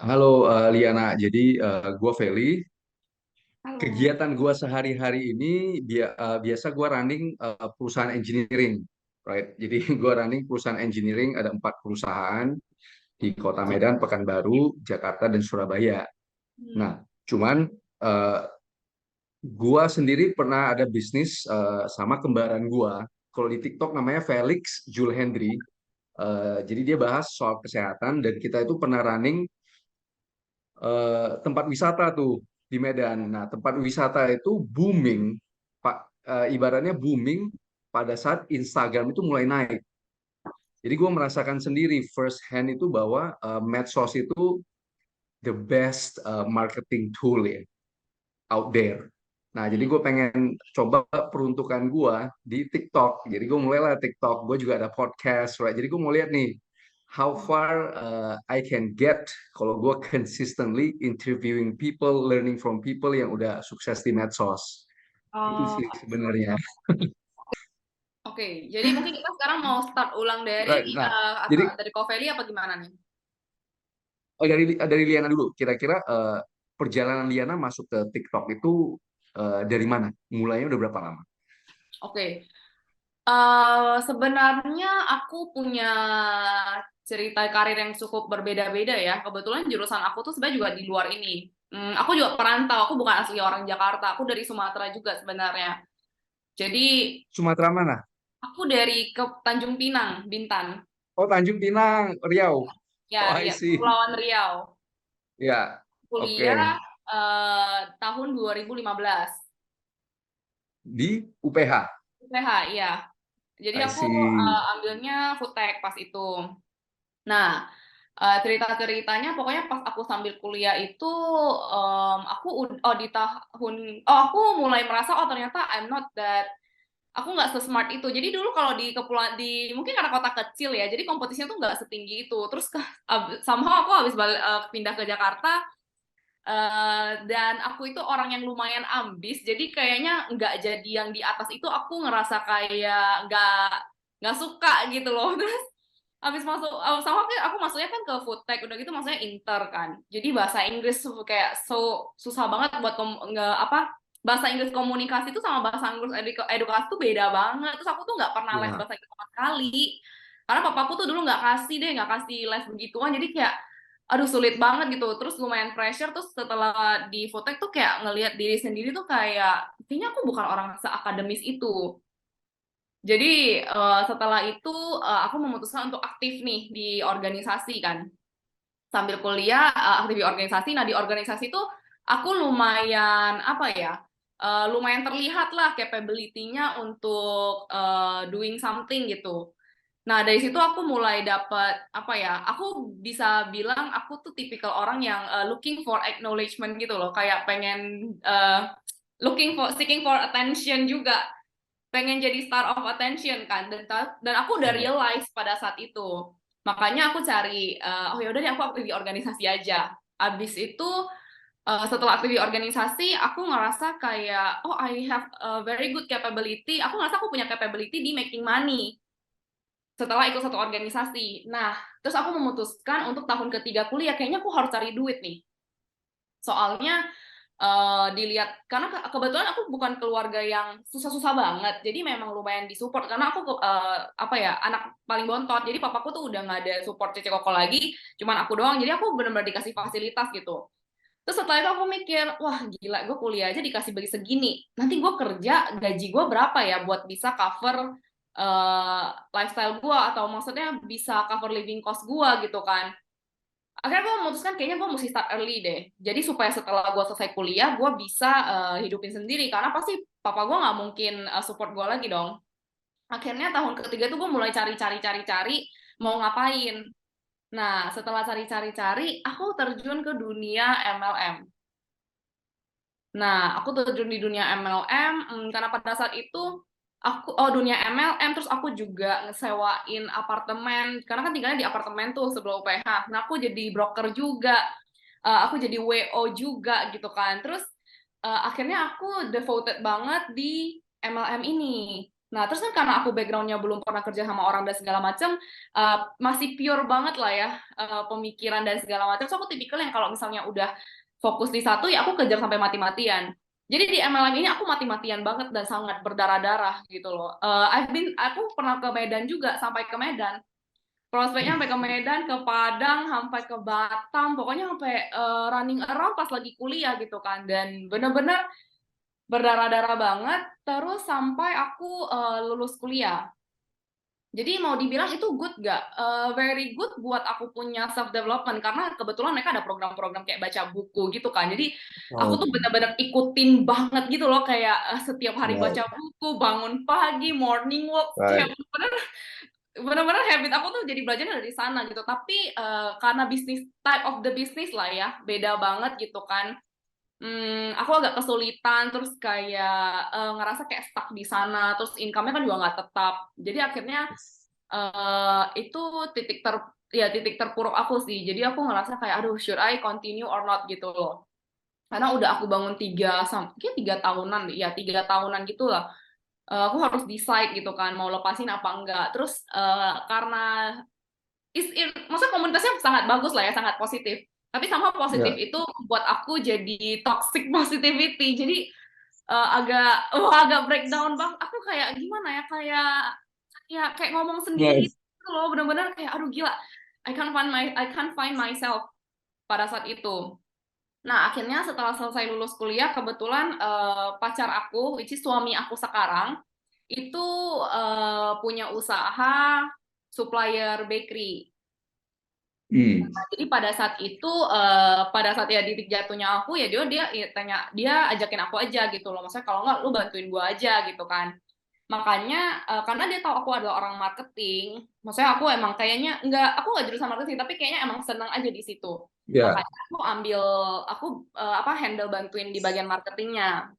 Halo Liana, jadi gue Feli. Halo. Kegiatan gue sehari-hari ini biasa gue running perusahaan engineering, right? Jadi gue running perusahaan engineering ada 4 perusahaan di Kota Medan, Pekanbaru, Jakarta, dan Surabaya. Hmm. Nah, cuman uh, gue sendiri pernah ada bisnis sama kembaran gue. Kalau di TikTok namanya Felix Jul Hendry. Jadi dia bahas soal kesehatan dan kita itu pernah running tempat wisata tuh di Medan. Nah, tempat wisata itu booming, Pak, ibaratnya booming pada saat Instagram itu mulai naik. Jadi gue merasakan sendiri first hand itu bahwa medsos itu the best marketing tool ya out there. Nah, jadi gue pengen coba peruntukan gue di TikTok. Jadi gue mulailah TikTok. Gue juga ada podcast, right? Jadi gue mau lihat nih, how far I can get kalau gue consistently interviewing people, learning from people yang udah sukses di medsos. Itu Oh, sih sebenarnya. oke. Jadi mungkin kita sekarang mau start ulang dari Right. Nah, atau jadi dari Covelli apa gimana nih? dari Liana dulu. Kira-kira perjalanan Liana masuk ke TikTok itu dari mana? Mulainya udah berapa lama? Oke. Sebenarnya aku punya cerita karir yang cukup berbeda-beda ya. Kebetulan jurusan aku tuh sebenarnya juga di luar ini. Aku juga perantau. Aku bukan asli orang Jakarta. Aku dari Sumatera juga sebenarnya. Jadi Sumatera mana? aku dari ke Tanjung Pinang, Bintan. Oh, Tanjung Pinang, Riau. Ya, Oh, I Riau, see. Kepulauan Riau. Ya, Kuliah oke. tahun 2015. Di UPH. UPH, iya. Jadi I aku see. ambilnya food tech pas itu. Nah, cerita-ceritanya pokoknya pas aku sambil kuliah itu di tahun aku mulai merasa oh ternyata I'm not that aku nggak se-smart itu. Jadi dulu kalau di kepulauan di mungkin karena kota kecil ya, jadi kompetisinya tuh nggak setinggi itu. Terus somehow aku habis pindah ke Jakarta. Dan aku itu orang yang lumayan ambis, jadi kayaknya nggak jadi yang di atas itu aku ngerasa kayak nggak suka gitu loh. Terus habis masuk sama aku masuknya kan ke food tech udah gitu masuknya inter kan. Jadi bahasa Inggris kayak susah banget buat nggak apa bahasa Inggris komunikasi itu sama bahasa Inggris edukasi tuh beda banget. Terus aku tuh nggak pernah les Ya, bahasa Inggris sama sekali. Karena papaku tuh dulu nggak kasih les begituan. Jadi kayak aduh sulit banget gitu. Terus lumayan pressure. Terus setelah di food tech tuh kayak ngelihat diri sendiri tuh kayak kayaknya aku bukan orang seakademis itu. Jadi setelah itu aku memutuskan untuk aktif nih di organisasi kan. Sambil kuliah aktif di organisasi. Nah di organisasi itu aku lumayan apa ya? Lumayan terlihat lah capability-nya untuk doing something gitu. Nah dari situ aku mulai dapat apa ya? Aku bisa bilang aku tuh tipikal orang yang looking for acknowledgement gitu loh. Kayak pengen seeking for attention juga, pengen jadi star of attention kan, dan aku udah ya. realize pada saat itu. Makanya aku cari oh ya udah deh aku aktif di organisasi aja. Abis itu setelah aktif di organisasi aku ngerasa kayak oh I have a very good capability, aku ngerasa aku punya capability di making money setelah ikut satu organisasi. Nah terus aku memutuskan untuk tahun ketiga kuliah kayaknya aku harus cari duit nih. Soalnya dilihat karena kebetulan aku bukan keluarga yang susah-susah banget, jadi memang lumayan disupport karena aku apa ya anak paling bontot, jadi papaku tuh udah nggak ada support cece koko lagi, cuman aku doang, jadi aku benar-benar dikasih fasilitas gitu. Terus setelah itu aku mikir wah gila gue kuliah aja dikasih bagi segini, nanti gue kerja gaji gue berapa ya buat bisa cover lifestyle gue atau maksudnya bisa cover living cost gue gitu kan. Akhirnya gue memutuskan kayaknya gue mesti start early deh. Jadi supaya setelah gue selesai kuliah, gue bisa hidupin sendiri. Karena pasti papa gue nggak mungkin support gue lagi dong. Akhirnya tahun ketiga tuh gue mulai cari-cari mau ngapain. Nah, setelah cari-cari, aku terjun ke dunia MLM. Nah, aku terjun di dunia MLM karena pada saat itu dunia MLM, terus aku juga ngesewain apartemen karena kan tinggalnya di apartemen tuh sebelum UPH. Nah, aku jadi broker juga. Aku jadi WO juga gitu kan. Terus akhirnya aku devoted banget di MLM ini. Nah, terus kan karena aku backgroundnya belum pernah kerja sama orang dan segala macam, masih pure banget lah ya, pemikiran dan segala macam. So aku tipikal yang kalau misalnya udah fokus di satu, ya aku kejar sampai mati-matian. Jadi di MLM ini aku mati-matian banget dan sangat berdarah-darah gitu loh. Aku pernah ke Medan juga, sampai ke Medan. Prospeknya sampai ke Medan, ke Padang, sampai ke Batam, pokoknya sampai running around pas lagi kuliah gitu kan. Dan bener-bener berdarah-darah banget, terus sampai aku lulus kuliah. Jadi mau dibilang itu good gak? Very good buat aku punya self development karena kebetulan mereka ada program-program kayak baca buku gitu kan. Jadi aku Oh, tuh bener-bener ikutin banget gitu loh, kayak setiap hari baca right, buku, bangun pagi, morning walk, kayak right. bener-bener habit aku tuh jadi belajarnya dari sana gitu. Tapi karena bisnis type of the business lah ya, beda banget gitu kan. Aku agak kesulitan, terus kayak ngerasa kayak stuck di sana, terus income-nya kan juga nggak tetap. Jadi akhirnya itu titik terpuruk aku sih. Jadi aku ngerasa kayak aduh, should I continue or not gitu loh. Karena udah aku bangun kayak 3 tahunan, ya 3 tahunan gitu lah. Aku harus decide gitu kan, mau lepasin apa enggak. Terus karena maksudnya komunitasnya sangat bagus lah ya, sangat positif. Tapi sama positif Ya, itu buat aku jadi toxic positivity. Jadi agak breakdown bang. Aku kayak gimana ya, kayak ngomong sendiri yes. gitu loh, bener-bener kayak aduh gila. I can't find myself pada saat itu. Nah, akhirnya setelah selesai lulus kuliah, kebetulan pacar aku, which is suami aku sekarang, itu punya usaha supplier bakery. Hmm. Jadi pada saat itu, pada saat ya titik jatuhnya aku, ya dia ajakin aku aja gitu loh. Maksudnya kalau nggak lu bantuin gua aja gitu kan. Makanya karena dia tahu aku adalah orang marketing, maksudnya aku nggak jurusan marketing, tapi kayaknya emang senang aja di situ. Ya, Makanya aku handle bantuin di bagian marketingnya.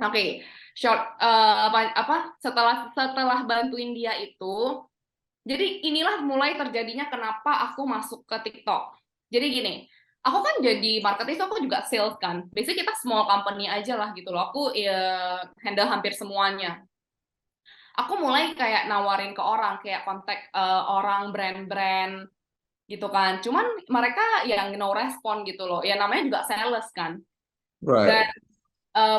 Oke, setelah setelah bantuin dia itu, jadi inilah mulai terjadinya kenapa aku masuk ke TikTok. Jadi gini, aku kan jadi marketing, so aku juga sales kan. Biasanya kita small company aja lah gitu loh. Aku ya handle hampir semuanya. Aku mulai kayak nawarin ke orang, kayak kontak orang brand-brand gitu kan. Cuman mereka yang no respon gitu loh. Ya namanya juga sales kan. Dan right.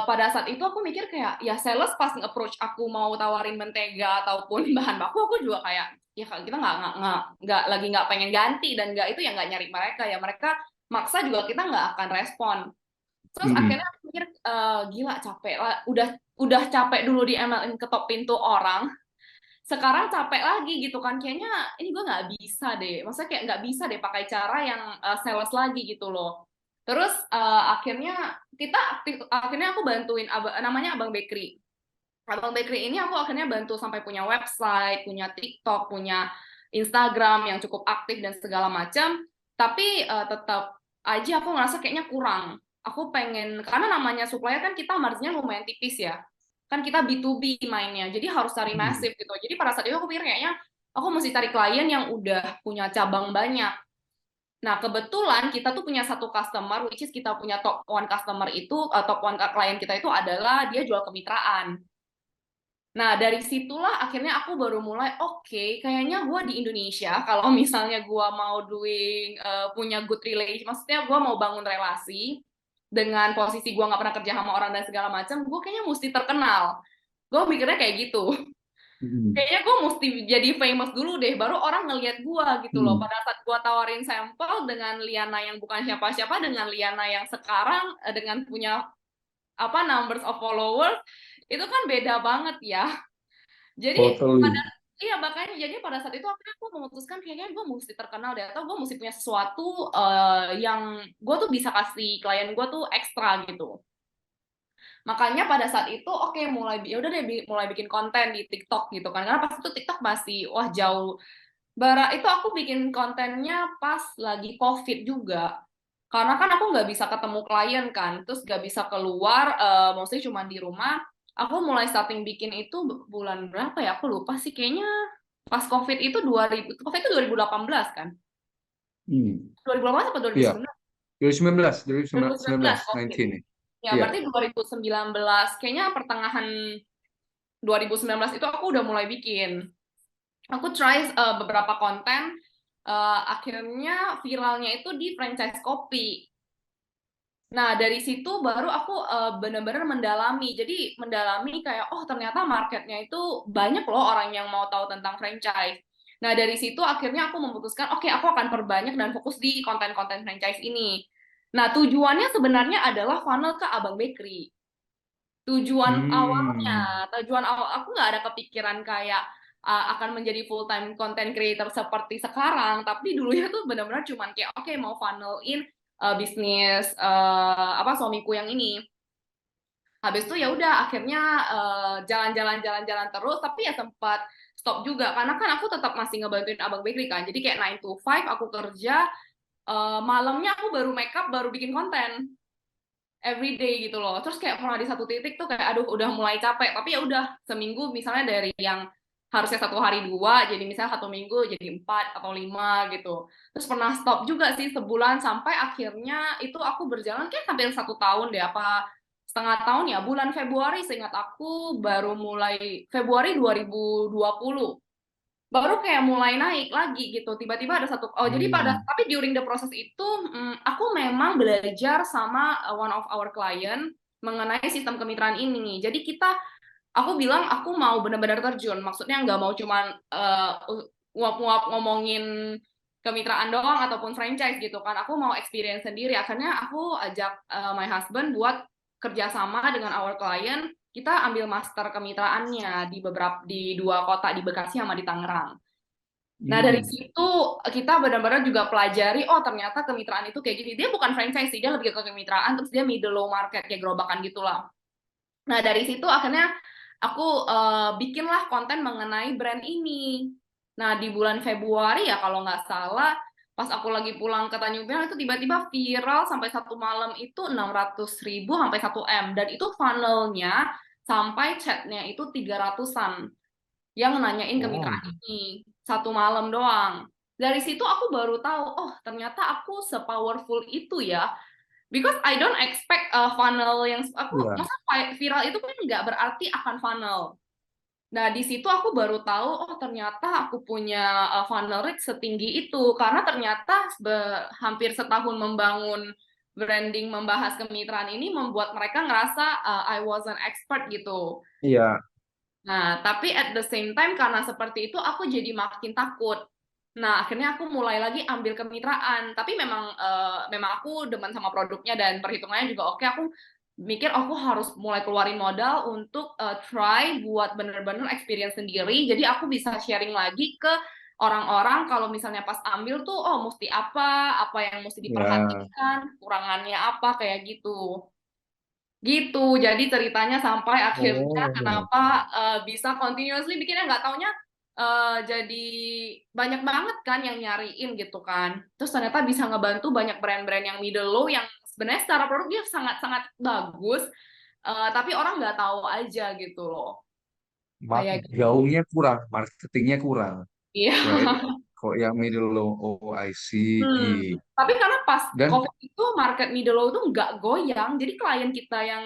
pada saat itu aku mikir kayak ya sales pas nge-approach aku mau tawarin mentega ataupun bahan baku, aku juga kayak ya kita nggak pengen ganti, dan nggak itu ya nggak nyari mereka, ya mereka maksa juga kita nggak akan respon. Terus akhirnya Hmm. aku mikir gila capek lah, udah capek dulu di MLM ketok pintu orang, sekarang capek lagi gitu kan, kayaknya ini gue nggak bisa deh, maksudnya kayak nggak bisa deh pakai cara yang sales lagi gitu loh. Terus akhirnya aku bantuin namanya Abang Bakery. Abang Bakery ini aku akhirnya bantu sampai punya website, punya TikTok, punya Instagram yang cukup aktif dan segala macam. Tapi tetap aja aku ngerasa kayaknya kurang. Aku pengen, karena namanya supplier kan kita marginnya lumayan tipis ya. Kan kita B2B mainnya, jadi harus cari Hmm. massive gitu. Jadi pada saat itu aku pikir kayaknya aku mesti cari klien yang udah punya cabang banyak. Nah, kebetulan kita tuh punya satu customer, which is kita punya top one customer itu, top one klien kita itu adalah dia jual kemitraan. Nah, dari situlah akhirnya aku baru mulai, oke, kayaknya gue di Indonesia, kalau misalnya gue mau punya good relation, maksudnya gue mau bangun relasi, dengan posisi gue nggak pernah kerja sama orang dan segala macam, gue kayaknya mesti terkenal. Gue mikirnya kayak gitu. Hmm. Kayaknya gue mesti jadi famous dulu deh, baru orang ngelihat gue gitu loh. Hmm. Pada saat gue tawarin sampel dengan Liana yang bukan siapa-siapa, dengan Liana yang sekarang, dengan punya numbers of followers, itu kan beda banget ya. Jadi pada Totally. iya makanya jadi pada saat itu akhirnya aku memutuskan kayaknya gue mesti terkenal deh, atau gue mesti punya sesuatu yang gue tuh bisa kasih klien gue tuh ekstra gitu. Makanya pada saat itu oke, ya udah deh mulai bikin konten di TikTok gitu kan. Karena pas itu TikTok masih wah jauh. Itu aku bikin kontennya pas lagi COVID juga. Karena kan aku nggak bisa ketemu klien kan, terus nggak bisa keluar, mostly cuma di rumah. Aku mulai starting bikin itu bulan berapa ya? Aku lupa sih, kayaknya pas COVID itu COVID itu 2018 kan? Hmm. 2018 apa Iya, 2019? 2019, 2019 2019, COVID. 19 nih. Ya Iya. berarti 2019 kayaknya pertengahan 2019 itu aku udah mulai bikin. Aku try beberapa konten, akhirnya viralnya itu di franchise kopi. Nah, dari situ baru aku benar-benar mendalami. Jadi mendalami kayak, oh ternyata marketnya itu banyak loh orang yang mau tahu tentang franchise. Nah, dari situ akhirnya aku memutuskan, oke, aku akan perbanyak dan fokus di konten-konten franchise ini. Nah, tujuannya sebenarnya adalah funnel ke Abang Bakery. Hmm. Tujuan awal aku nggak ada kepikiran kayak akan menjadi full time content creator seperti sekarang, tapi dulunya tuh benar-benar cuman kayak oke, mau funnel in bisnis apa suamiku yang ini. Habis itu ya udah akhirnya jalan-jalan terus, tapi ya sempat stop juga karena kan aku tetap masih ngebantuin Abang Bakery kan. Jadi kayak 9 to 5 aku kerja, malamnya aku baru makeup, baru bikin konten everyday gitu loh. Terus kayak pernah di satu titik tuh kayak aduh udah mulai capek, tapi ya udah seminggu misalnya dari yang harusnya 1 hari 2, jadi misalnya 1 minggu jadi 4 atau 5 gitu. Terus pernah stop juga sih sebulan sampai akhirnya itu aku berjalan kayak hampir 1 tahun deh, apa setengah tahun ya, bulan Februari seingat aku baru mulai Februari 2020 baru kayak mulai naik lagi gitu. Tiba-tiba ada satu, oh jadi Hmm. tapi during the process itu aku memang belajar sama one of our client mengenai sistem kemitraan ini. Jadi aku bilang aku mau benar-benar terjun, maksudnya nggak mau cuman nguap-nguap ngomongin kemitraan doang ataupun franchise gitu kan. Aku mau experience sendiri. Akhirnya aku ajak my husband buat kerjasama dengan our client, kita ambil master kemitraannya di 2 kota, di Bekasi sama di Tangerang. Nah, dari Hmm. situ kita benar-benar juga pelajari, oh ternyata kemitraan itu kayak gini. Dia bukan franchise sih, dia lebih ke kemitraan, terus dia middle low market, kayak gerobakan gitulah. Nah, dari situ akhirnya aku bikinlah konten mengenai brand ini. Nah, di bulan Februari ya kalau nggak salah, pas aku lagi pulang ke Tanjung Pinang itu tiba-tiba viral sampai satu malam itu 600.000 sampai 1 M. Dan itu funnelnya sampai chatnya itu 300-an yang nanyain Wow. kemitraan ini. Satu malam doang. Dari situ aku baru tahu, oh ternyata aku se-powerful itu ya. Because I don't expect funnel yang Iya. masa viral itu kan nggak berarti akan funnel. Nah, di situ aku baru tahu, oh ternyata aku punya funnel rate setinggi itu. Karena ternyata hampir setahun membangun branding, membahas kemitraan ini membuat mereka ngerasa I was an expert gitu. Iya. Nah, tapi at the same time karena seperti itu aku jadi makin takut. Nah, akhirnya aku mulai lagi ambil kemitraan. Tapi memang aku demen sama produknya dan perhitungannya juga oke. Aku mikir aku harus mulai keluarin modal untuk try buat bener-bener experience sendiri. Jadi aku bisa sharing lagi ke orang-orang kalau misalnya pas ambil tuh, oh mesti apa yang mesti Ya. diperhatikan, kurangannya apa, kayak gitu. Gitu, jadi ceritanya sampai akhirnya Oh. kenapa bisa continuously bikinnya, nggak taunya jadi banyak banget kan yang nyariin gitu kan. Terus ternyata bisa ngebantu banyak brand-brand yang middle low yang sebenarnya secara produk dia sangat-sangat bagus, tapi orang nggak tahu aja gitu loh. Kayak gitu. Gaungnya kurang, marketingnya kurang, Iya. right? Kok yang middle low, oh I see. Tapi karena pas Dan COVID itu market middle low itu nggak goyang, jadi klien kita yang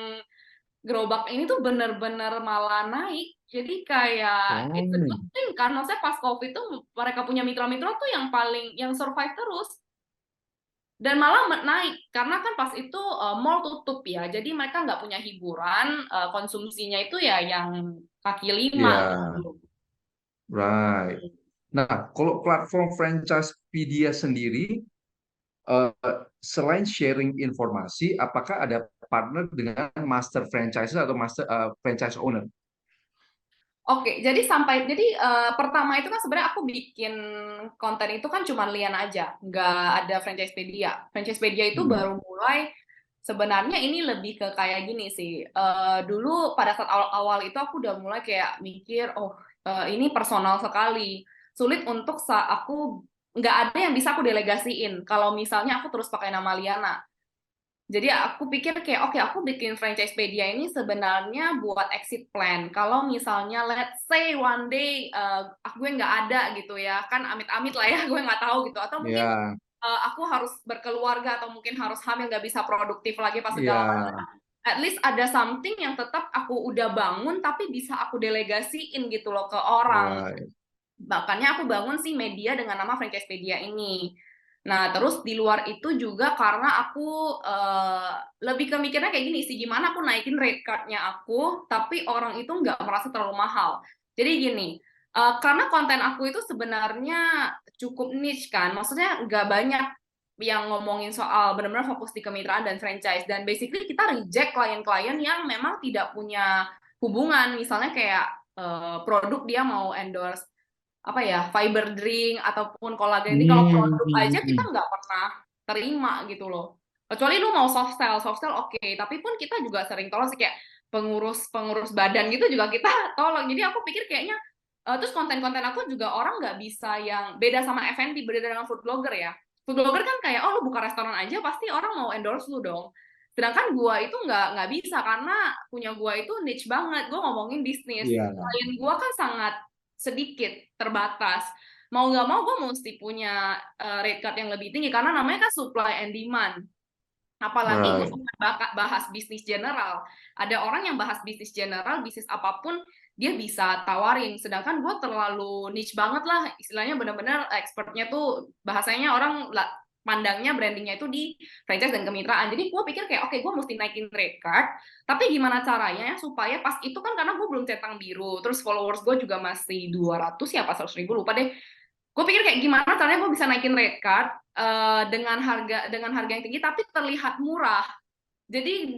gerobak ini tuh bener-bener malah naik. Jadi kayak it's a good oh thing kan. Maksudnya pas COVID tuh mereka punya mitra-mitra tuh yang paling yang survive terus. Dan malah naik karena kan pas itu mall tutup ya. Jadi mereka nggak punya hiburan, konsumsinya itu ya yang kaki lima ya, gitu. right. Nah, kalau platform Franchisepedia sendiri, eh, selain sharing informasi, apakah ada partner dengan master franchise atau master franchise owner? Oke, jadi pertama itu kan sebenarnya aku bikin konten itu kan cuma Lian aja, nggak ada Franchisepedia. Franchisepedia itu Hmm. baru mulai, sebenarnya ini lebih ke kayak gini sih. Dulu pada saat awal-awal itu aku udah mulai kayak mikir, oh ini personal sekali, sulit untuk aku nggak ada yang bisa aku delegasiin. Kalau misalnya aku terus pakai nama Liana. Jadi aku pikir kayak oke, aku bikin Franchisepedia ini sebenarnya buat exit plan. Kalau misalnya let's say one day gue nggak ada gitu ya, kan amit-amit lah ya, gue nggak tahu gitu. Atau mungkin Ya, aku harus berkeluarga atau mungkin harus hamil, nggak bisa produktif lagi pas segala ya, macam. at least ada something yang tetap aku udah bangun tapi bisa aku delegasiin gitu loh ke orang. Right. Makanya aku bangun sih media dengan nama Franchisepedia ini. Nah, terus di luar itu juga karena aku lebih ke mikirnya kayak gini sih, gimana aku naikin rate card-nya aku, tapi orang itu nggak merasa terlalu mahal. Jadi gini, karena konten aku itu sebenarnya cukup niche kan, maksudnya nggak banyak yang ngomongin soal benar-benar fokus di kemitraan dan franchise, dan basically kita reject klien-klien yang memang tidak punya hubungan, misalnya kayak produk dia mau endorse apa ya, fiber drink ataupun kolagen drink, kalau produk aja kita Hmm. nggak pernah terima gitu loh, kecuali lu mau soft sell oke. Tapi pun kita juga sering tolong sih, kayak pengurus pengurus badan gitu juga kita tolong. Jadi aku pikir kayaknya terus konten-konten aku juga orang nggak bisa, yang beda sama F&B, beda dengan food blogger ya. Food blogger kan kayak, oh lu buka restoran aja pasti orang mau endorse lu dong, sedangkan gua itu nggak bisa, karena punya gua itu niche banget, gua ngomongin bisnis, Iya. klien gua kan sangat sedikit, terbatas. Mau nggak mau gue mesti punya rate card yang lebih tinggi karena namanya kan supply and demand. Apalagi gue Right. bahas bisnis general. Ada orang yang bahas bisnis general, bisnis apapun dia bisa tawarin. Sedangkan gue terlalu niche banget lah, istilahnya benar-benar expertnya tuh bahasanya orang pandangnya brandingnya itu di franchise dan kemitraan. Jadi gue pikir kayak oke, gue mesti naikin rate card, tapi gimana caranya ya supaya pas itu kan, karena gue belum centang biru, terus followers gue juga masih 200 ya, pas 100.000 lupa deh. Gue pikir kayak gimana caranya gue bisa naikin rate card dengan harga yang tinggi tapi terlihat murah. Jadi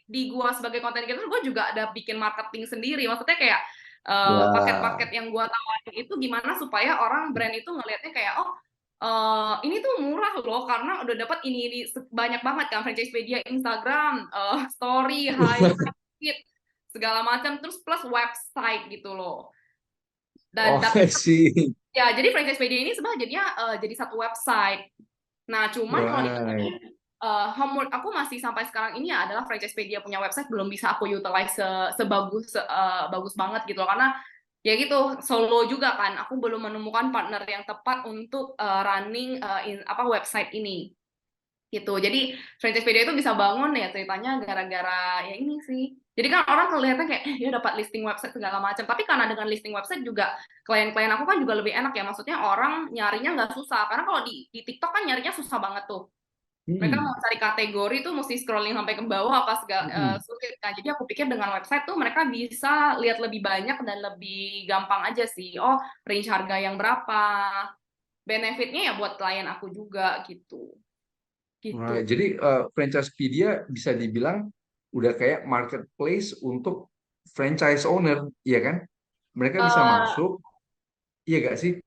di gua sebagai content creator, gue juga ada bikin marketing sendiri. Maksudnya kayak Ya. paket-paket yang gua tawarin itu gimana supaya orang brand itu ngelihatnya kayak, oh ini tuh murah loh karena udah dapat ini banyak banget kan, Franchisepedia, Instagram, story, highlight, feed, segala macam, terus plus website gitu loh. Dan Oh, I see. ya, jadi Franchisepedia ini sebenarnya jadinya jadi satu website. Nah, cuman kalau Right. homework aku masih sampai sekarang ini ya adalah Franchisepedia punya website belum bisa aku utilize bagus banget gitu loh. Karena ya gitu, solo juga kan, aku belum menemukan partner yang tepat untuk running website ini gitu. Jadi Franchisepedia itu bisa bangun ya ceritanya gara-gara ya ini sih. Jadi kan orang kelihatan kayak dia dapat listing website segala macam. Tapi karena dengan listing website juga klien-klien aku kan juga lebih enak ya. Maksudnya orang nyarinya nggak susah. Karena kalau di TikTok kan nyarinya susah banget tuh. Mereka Hmm. mau cari kategori tuh mesti scrolling sampai ke bawah apa segala Hmm. sulit kan. Jadi aku pikir dengan website tuh mereka bisa lihat lebih banyak dan lebih gampang aja sih. Oh, range harga yang berapa. Benefitnya ya buat klien aku juga gitu. Right. Gitu. Jadi Franchisepedia bisa dibilang udah kayak marketplace untuk franchise owner, iya kan? Mereka bisa Eh masuk, iya gak sih?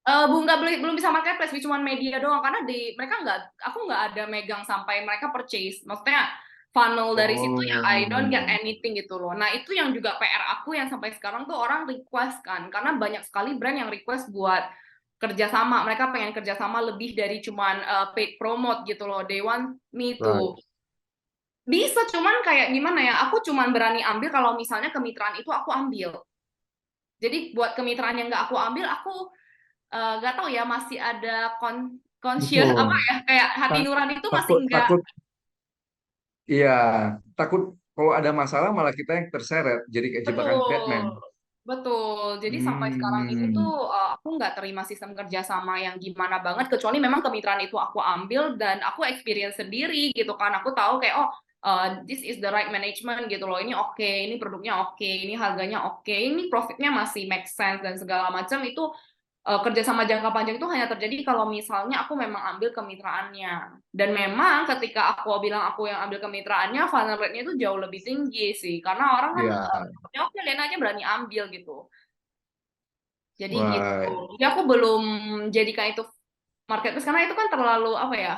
belum bisa marketplace, cuma media doang karena di mereka nggak, aku nggak ada megang sampai mereka purchase. Maksudnya funnel dari situ ya I don't get Oh, anything gitu loh. Nah, itu yang juga PR aku yang sampai sekarang tuh orang request kan, karena banyak sekali brand yang request buat kerjasama. Mereka pengen kerjasama lebih dari cuman paid promote gitu loh. They want me right. to bisa, cuman kayak gimana ya? Aku cuman berani ambil kalau misalnya kemitraan itu aku ambil. Jadi buat kemitraan yang nggak aku ambil, aku nggak tahu ya, masih ada conscious apa Betul. ya, kayak hati Ta- nurani itu masih Takut, nggak. takut, iya, takut kalau ada masalah malah kita yang terseret, jadi kayak jebakan Batman. Betul, betul. Jadi sampai sekarang ini Hmm. tuh aku nggak terima sistem kerjasama yang gimana banget, kecuali memang kemitraan itu aku ambil dan aku experience sendiri gitu kan. Aku tahu kayak, oh this is the right management gitu loh. Ini oke, ini produknya oke, ini harganya oke, ini profitnya masih make sense dan segala macam itu. Kerjasama jangka panjang itu hanya terjadi kalau misalnya aku memang ambil kemitraannya. Dan memang ketika aku bilang aku yang ambil kemitraannya, funnel rate-nya itu jauh lebih tinggi sih. Karena orang kan, Ya, ya oke, Lena aja berani ambil gitu. Jadi gitu. right. Jadi aku belum jadikan itu marketplace, karena itu kan terlalu, apa ya,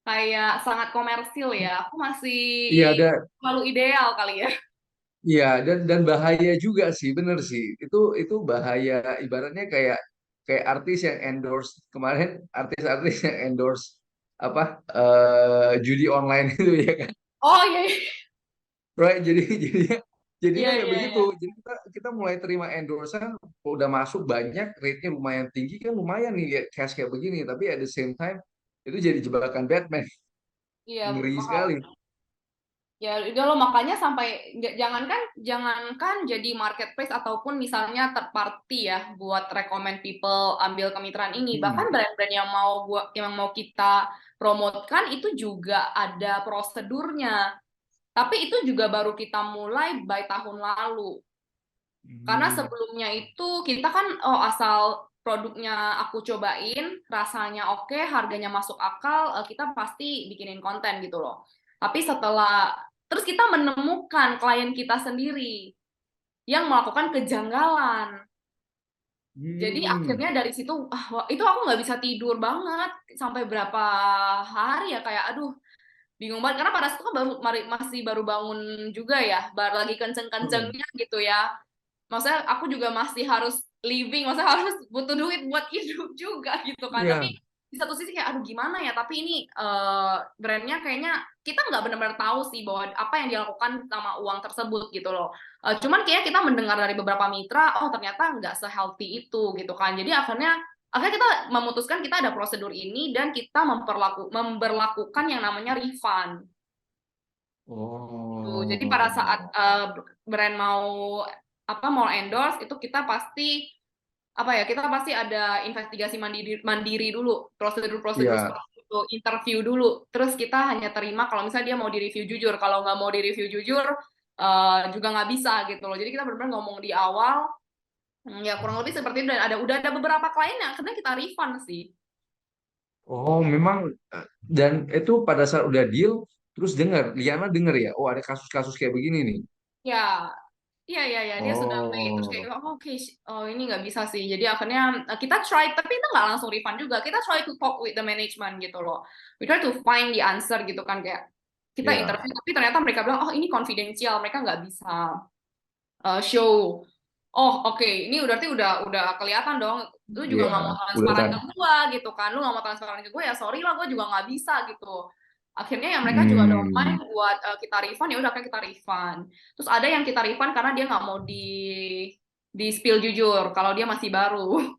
kayak sangat komersil ya. Aku masih Iya, ada. terlalu ideal kali ya. Iya, dan bahaya juga sih, bener sih. Itu bahaya, ibaratnya kayak kayak artis yang endorse kemarin, artis-artis yang endorse apa judi online itu ya kan. Oh iya, iya, Right, jadinya iya, kayak iya, begitu. iya. Jadi kita mulai terima endorsean, udah masuk banyak, rate-nya lumayan tinggi kan, lumayan nih ya, cash kayak begini. Tapi at the same time itu jadi jebakan Batman, Iya, ngeri sekali. Ya udah lo, makanya sampai jangankan jadi marketplace ataupun misalnya third party ya buat recommend people ambil kemitraan ini, Hmm. bahkan brand-brand yang mau kita promotkan itu juga ada prosedurnya, tapi itu juga baru kita mulai by tahun lalu. Karena Hmm. sebelumnya itu kita kan oh, asal produknya aku cobain, rasanya oke, harganya masuk akal, kita pasti bikinin konten gitu loh. Tapi terus kita menemukan klien kita sendiri yang melakukan kejanggalan. Jadi Hmm. akhirnya dari situ, wah, itu aku nggak bisa tidur banget sampai berapa hari ya, kayak aduh bingung banget karena pada saat itu kan masih baru bangun juga ya, baru lagi Hmm. kenceng-kencengnya gitu ya. Maksudnya aku juga masih harus living, maksudnya harus butuh duit buat hidup juga gitu kan. Tapi Iya. di satu sisi kayak aduh gimana ya, tapi ini brandnya kayaknya kita nggak benar-benar tahu sih bahwa apa yang dilakukan sama uang tersebut gitu loh. Cuman kayak kita mendengar dari beberapa mitra, oh ternyata nggak se-healthy itu gitu kan. Jadi akhirnya kita memutuskan kita ada prosedur ini dan kita memberlakukan yang namanya refund. Tuh, jadi pada saat Oh. brand mau endorse itu kita pasti kita pasti ada investigasi mandiri dulu, prosedur-prosedur Iya. seperti itu, interview dulu, terus kita hanya terima kalau misalnya dia mau di-review jujur, kalau nggak mau di-review jujur juga nggak bisa gitu loh. Jadi kita benar-benar ngomong di awal, ya kurang lebih seperti itu, dan udah ada beberapa klien yang akhirnya kita refund sih. Oh, memang dan itu pada saat udah deal terus Liana dengar ya, oh ada kasus-kasus kayak begini nih. Ya, iya, iya, iya, dia sudah pay, terus kayak, Oh. oh, oke, ini nggak bisa sih. Jadi akhirnya kita try, tapi itu nggak langsung refund juga. Kita try to talk with the management gitu loh. We try to find the answer gitu kan, kayak kita Ya. interview, tapi ternyata mereka bilang, oh ini confidential, mereka nggak bisa show. Oh oke, ini berarti udah kelihatan dong. Lu juga Iya, nggak mau udah transparan kan. ke gua gitu kan? Lu nggak mau transparan ke gue ya, sorry lah, gue juga nggak bisa gitu. Akhirnya ya mereka juga don't Hmm. mind buat kita refund, ya udah kan kita refund. Terus ada yang kita refund karena dia nggak mau di spill jujur kalau dia masih baru.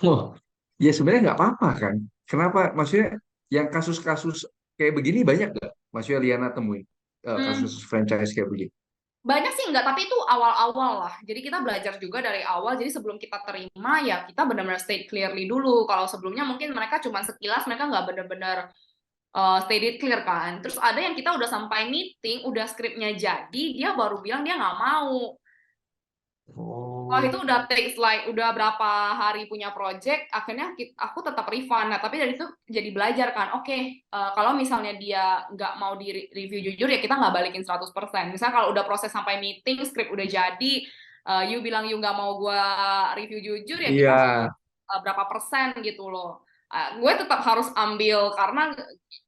Oh, ya sebenarnya nggak apa-apa kan. Kenapa? Maksudnya yang kasus-kasus kayak begini banyak nggak? Maksudnya Liana temuin Hmm, kasus franchise kayak begini. banyak sih enggak, tapi itu awal-awal lah. Jadi kita belajar juga dari awal. Jadi sebelum kita terima ya kita benar-benar state clearly dulu. Kalau sebelumnya mungkin mereka cuma sekilas, mereka nggak benar-benar stay it clear kan. Terus ada yang kita udah sampai meeting, udah skripnya jadi, dia baru bilang dia nggak mau. Wah, Oh. itu udah takes like udah berapa hari punya project, akhirnya aku tetap refund. Nah, tapi dari itu jadi belajar kan. Oke, kalau misalnya dia nggak mau di review jujur ya kita nggak balikin 100%. Misalnya kalau udah proses sampai meeting, script udah jadi, you bilang you nggak mau gua review jujur ya kita Iya, berapa persen gitu loh. Gue tetap harus ambil karena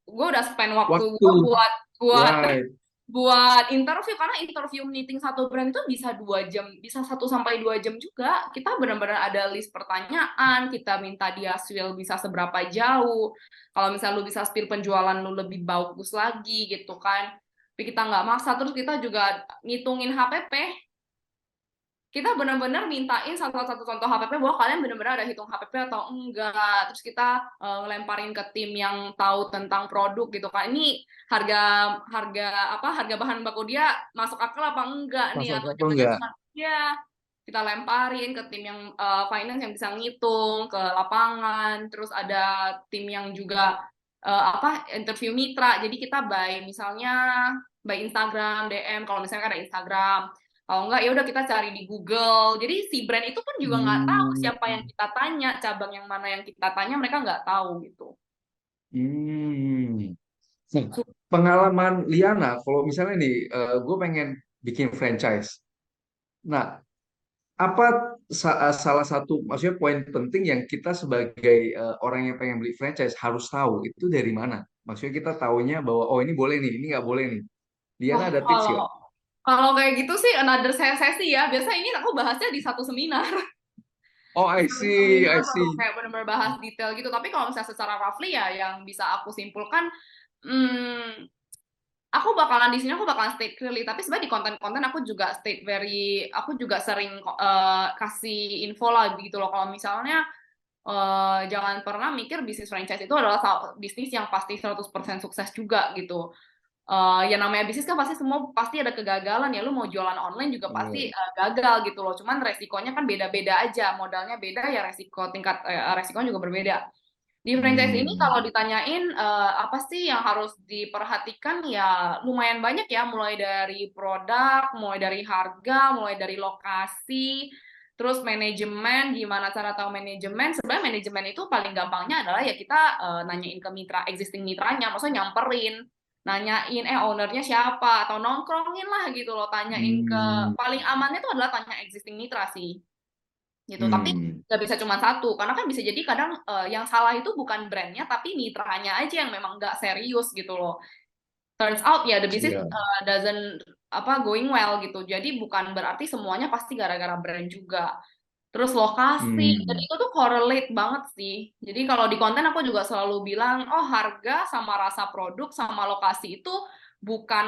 gue udah spend waktu gue waktu, buat buat right. buat interview, karena interview meeting satu brand itu bisa 2 jam, bisa 1 sampai 2 jam juga. Kita benar-benar ada list pertanyaan, kita minta dia spill bisa seberapa jauh. Kalau misalnya lu bisa spill penjualan lu lebih bagus lagi gitu kan. Tapi kita nggak maksa, terus kita juga ngitungin HPP. Kita benar-benar mintain salah satu contoh HPP bahwa kalian benar-benar ada hitung HPP atau enggak. Terus kita ngelemparin ke tim yang tahu tentang produk gitu kan. Ini harga harga harga bahan baku dia masuk akal apa enggak nih, Masuk atau akal jangan-jangan enggak? cuma ya kita lemparin ke tim yang finance yang bisa ngitung ke lapangan. Terus ada tim yang juga interview mitra. Jadi kita misalnya by Instagram DM, kalau misalnya ada Instagram, kalau enggak ya udah kita cari di Google. Jadi si brand itu pun juga nggak tahu Hmm. siapa yang kita tanya, cabang yang mana yang kita tanya, mereka nggak tahu gitu. Hmm. Nah, pengalaman Liana, kalau misalnya nih, gue pengen bikin franchise. Nah, apa salah satu, maksudnya poin penting yang kita sebagai orang yang pengen beli franchise harus tahu itu dari mana? Maksudnya kita taunya bahwa oh ini boleh nih, ini nggak boleh nih. Liana Wah, ada tips kalau nggak? kalau kayak gitu sih another sesi ya. Biasa ini aku bahasnya di satu seminar. Oh, Di I satu see, I seminar baru see. kayak benar-benar bahas detail gitu. Tapi kalau misalnya secara roughly ya yang bisa aku simpulkan, hmm, aku bakalan state clearly, tapi sebenarnya di konten-konten aku juga sering kasih info lah gitu loh, kalau misalnya jangan pernah mikir bisnis franchise itu adalah bisnis yang pasti 100% sukses juga gitu. Ya namanya bisnis kan pasti ada kegagalan ya. Lu mau jualan online juga pasti Iya. gagal gitu loh. Cuman resikonya kan beda-beda aja. Modalnya beda ya tingkat resikonya juga berbeda. Di franchise ini Hmm. kalau ditanyain apa sih yang harus diperhatikan ya lumayan banyak ya, mulai dari produk, mulai dari harga, mulai dari lokasi, terus manajemen, gimana cara tahu manajemen. Sebenarnya manajemen itu paling gampangnya adalah ya kita nanyain ke mitra, existing mitranya, maksudnya nyamperin, nanyain ownernya siapa, atau nongkrongin lah gitu loh, tanyain ke, Hmm. paling amannya itu adalah tanya existing mitra sih gitu. Tapi Hmm. nggak bisa cuma satu, karena kan bisa jadi kadang yang salah itu bukan brandnya tapi mitranya aja yang memang nggak serius gitu loh. Turns out ya the business Iya. doesn't going well gitu, jadi bukan berarti semuanya pasti gara-gara brand juga. Terus lokasi, dan Hmm. itu tuh correlate banget sih. Jadi kalau di konten aku juga selalu bilang, oh harga sama rasa produk sama lokasi itu bukan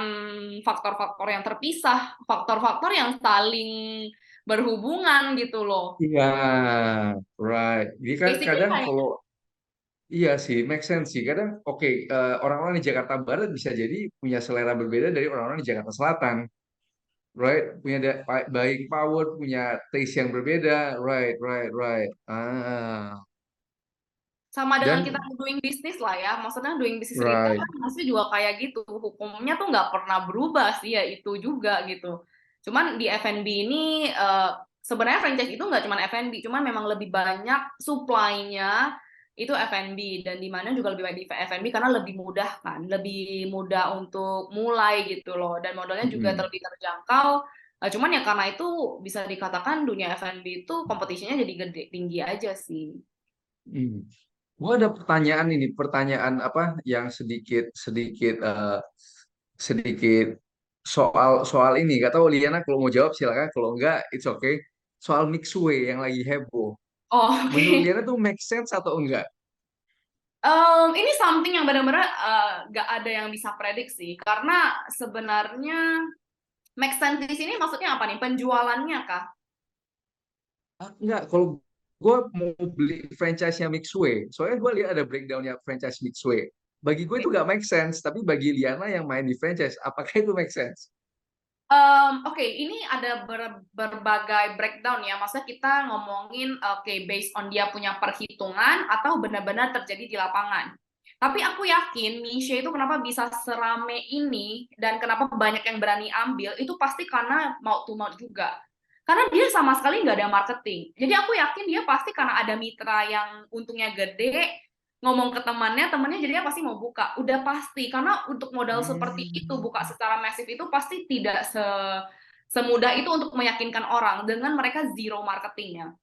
faktor-faktor yang terpisah, faktor-faktor yang saling berhubungan gitu loh. Iya, right. Jadi kan Basically kadang kayak, kalau iya sih, make sense sih. Kadang oke, orang-orang di Jakarta Barat bisa jadi punya selera berbeda dari orang-orang di Jakarta Selatan, right? Punya buying power, punya taste yang berbeda, right, right, right. sama dengan kita Dan doing bisnis lah ya, maksudnya doing bisnis retail right. kan maksudnya juga kayak gitu, hukumnya tuh nggak pernah berubah sih ya itu juga gitu. Cuman di F&B ini sebenarnya franchise itu nggak cuma F&B, cuman memang lebih banyak supply-nya itu F&B, dan di mana juga lebih baik di F&B karena lebih mudah kan, lebih mudah untuk mulai gitu loh, dan modalnya juga Mm, lebih terjangkau. Cuman ya karena itu bisa dikatakan dunia F&B itu kompetisinya jadi gede tinggi aja sih. mm. Gua ada pertanyaan ini, pertanyaan apa yang sedikit sedikit sedikit soal soal ini. Gak tahu Liana kalau mau jawab silakan, kalau enggak it's okay. Soal mixue yang lagi heboh. Oh, Menurut oke. Liana tuh make sense atau enggak? Ini something yang benar-benar gak ada yang bisa prediksi karena sebenarnya make sense di sini maksudnya apa nih? Penjualannya kah? Enggak, kalau gue mau beli franchise-nya Mixway, soalnya gue lihat ada breakdown-nya franchise Mixway. Bagi gue itu gak make sense, tapi bagi Liana yang main di franchise, apakah itu make sense? Oke, ini ada berbagai breakdown ya. Maksudnya kita ngomongin oke based on dia punya perhitungan atau benar-benar terjadi di lapangan. Tapi aku yakin Misha itu kenapa bisa serame ini dan kenapa banyak yang berani ambil itu pasti karena mouth to mouth juga. Karena dia sama sekali nggak ada marketing. Jadi aku yakin dia pasti karena ada mitra yang untungnya gede, ngomong ke temannya, temannya jadinya pasti mau buka. Udah pasti, karena untuk modal seperti itu, Hmm, buka secara masif itu pasti tidak semudah itu untuk meyakinkan orang dengan mereka zero marketingnya.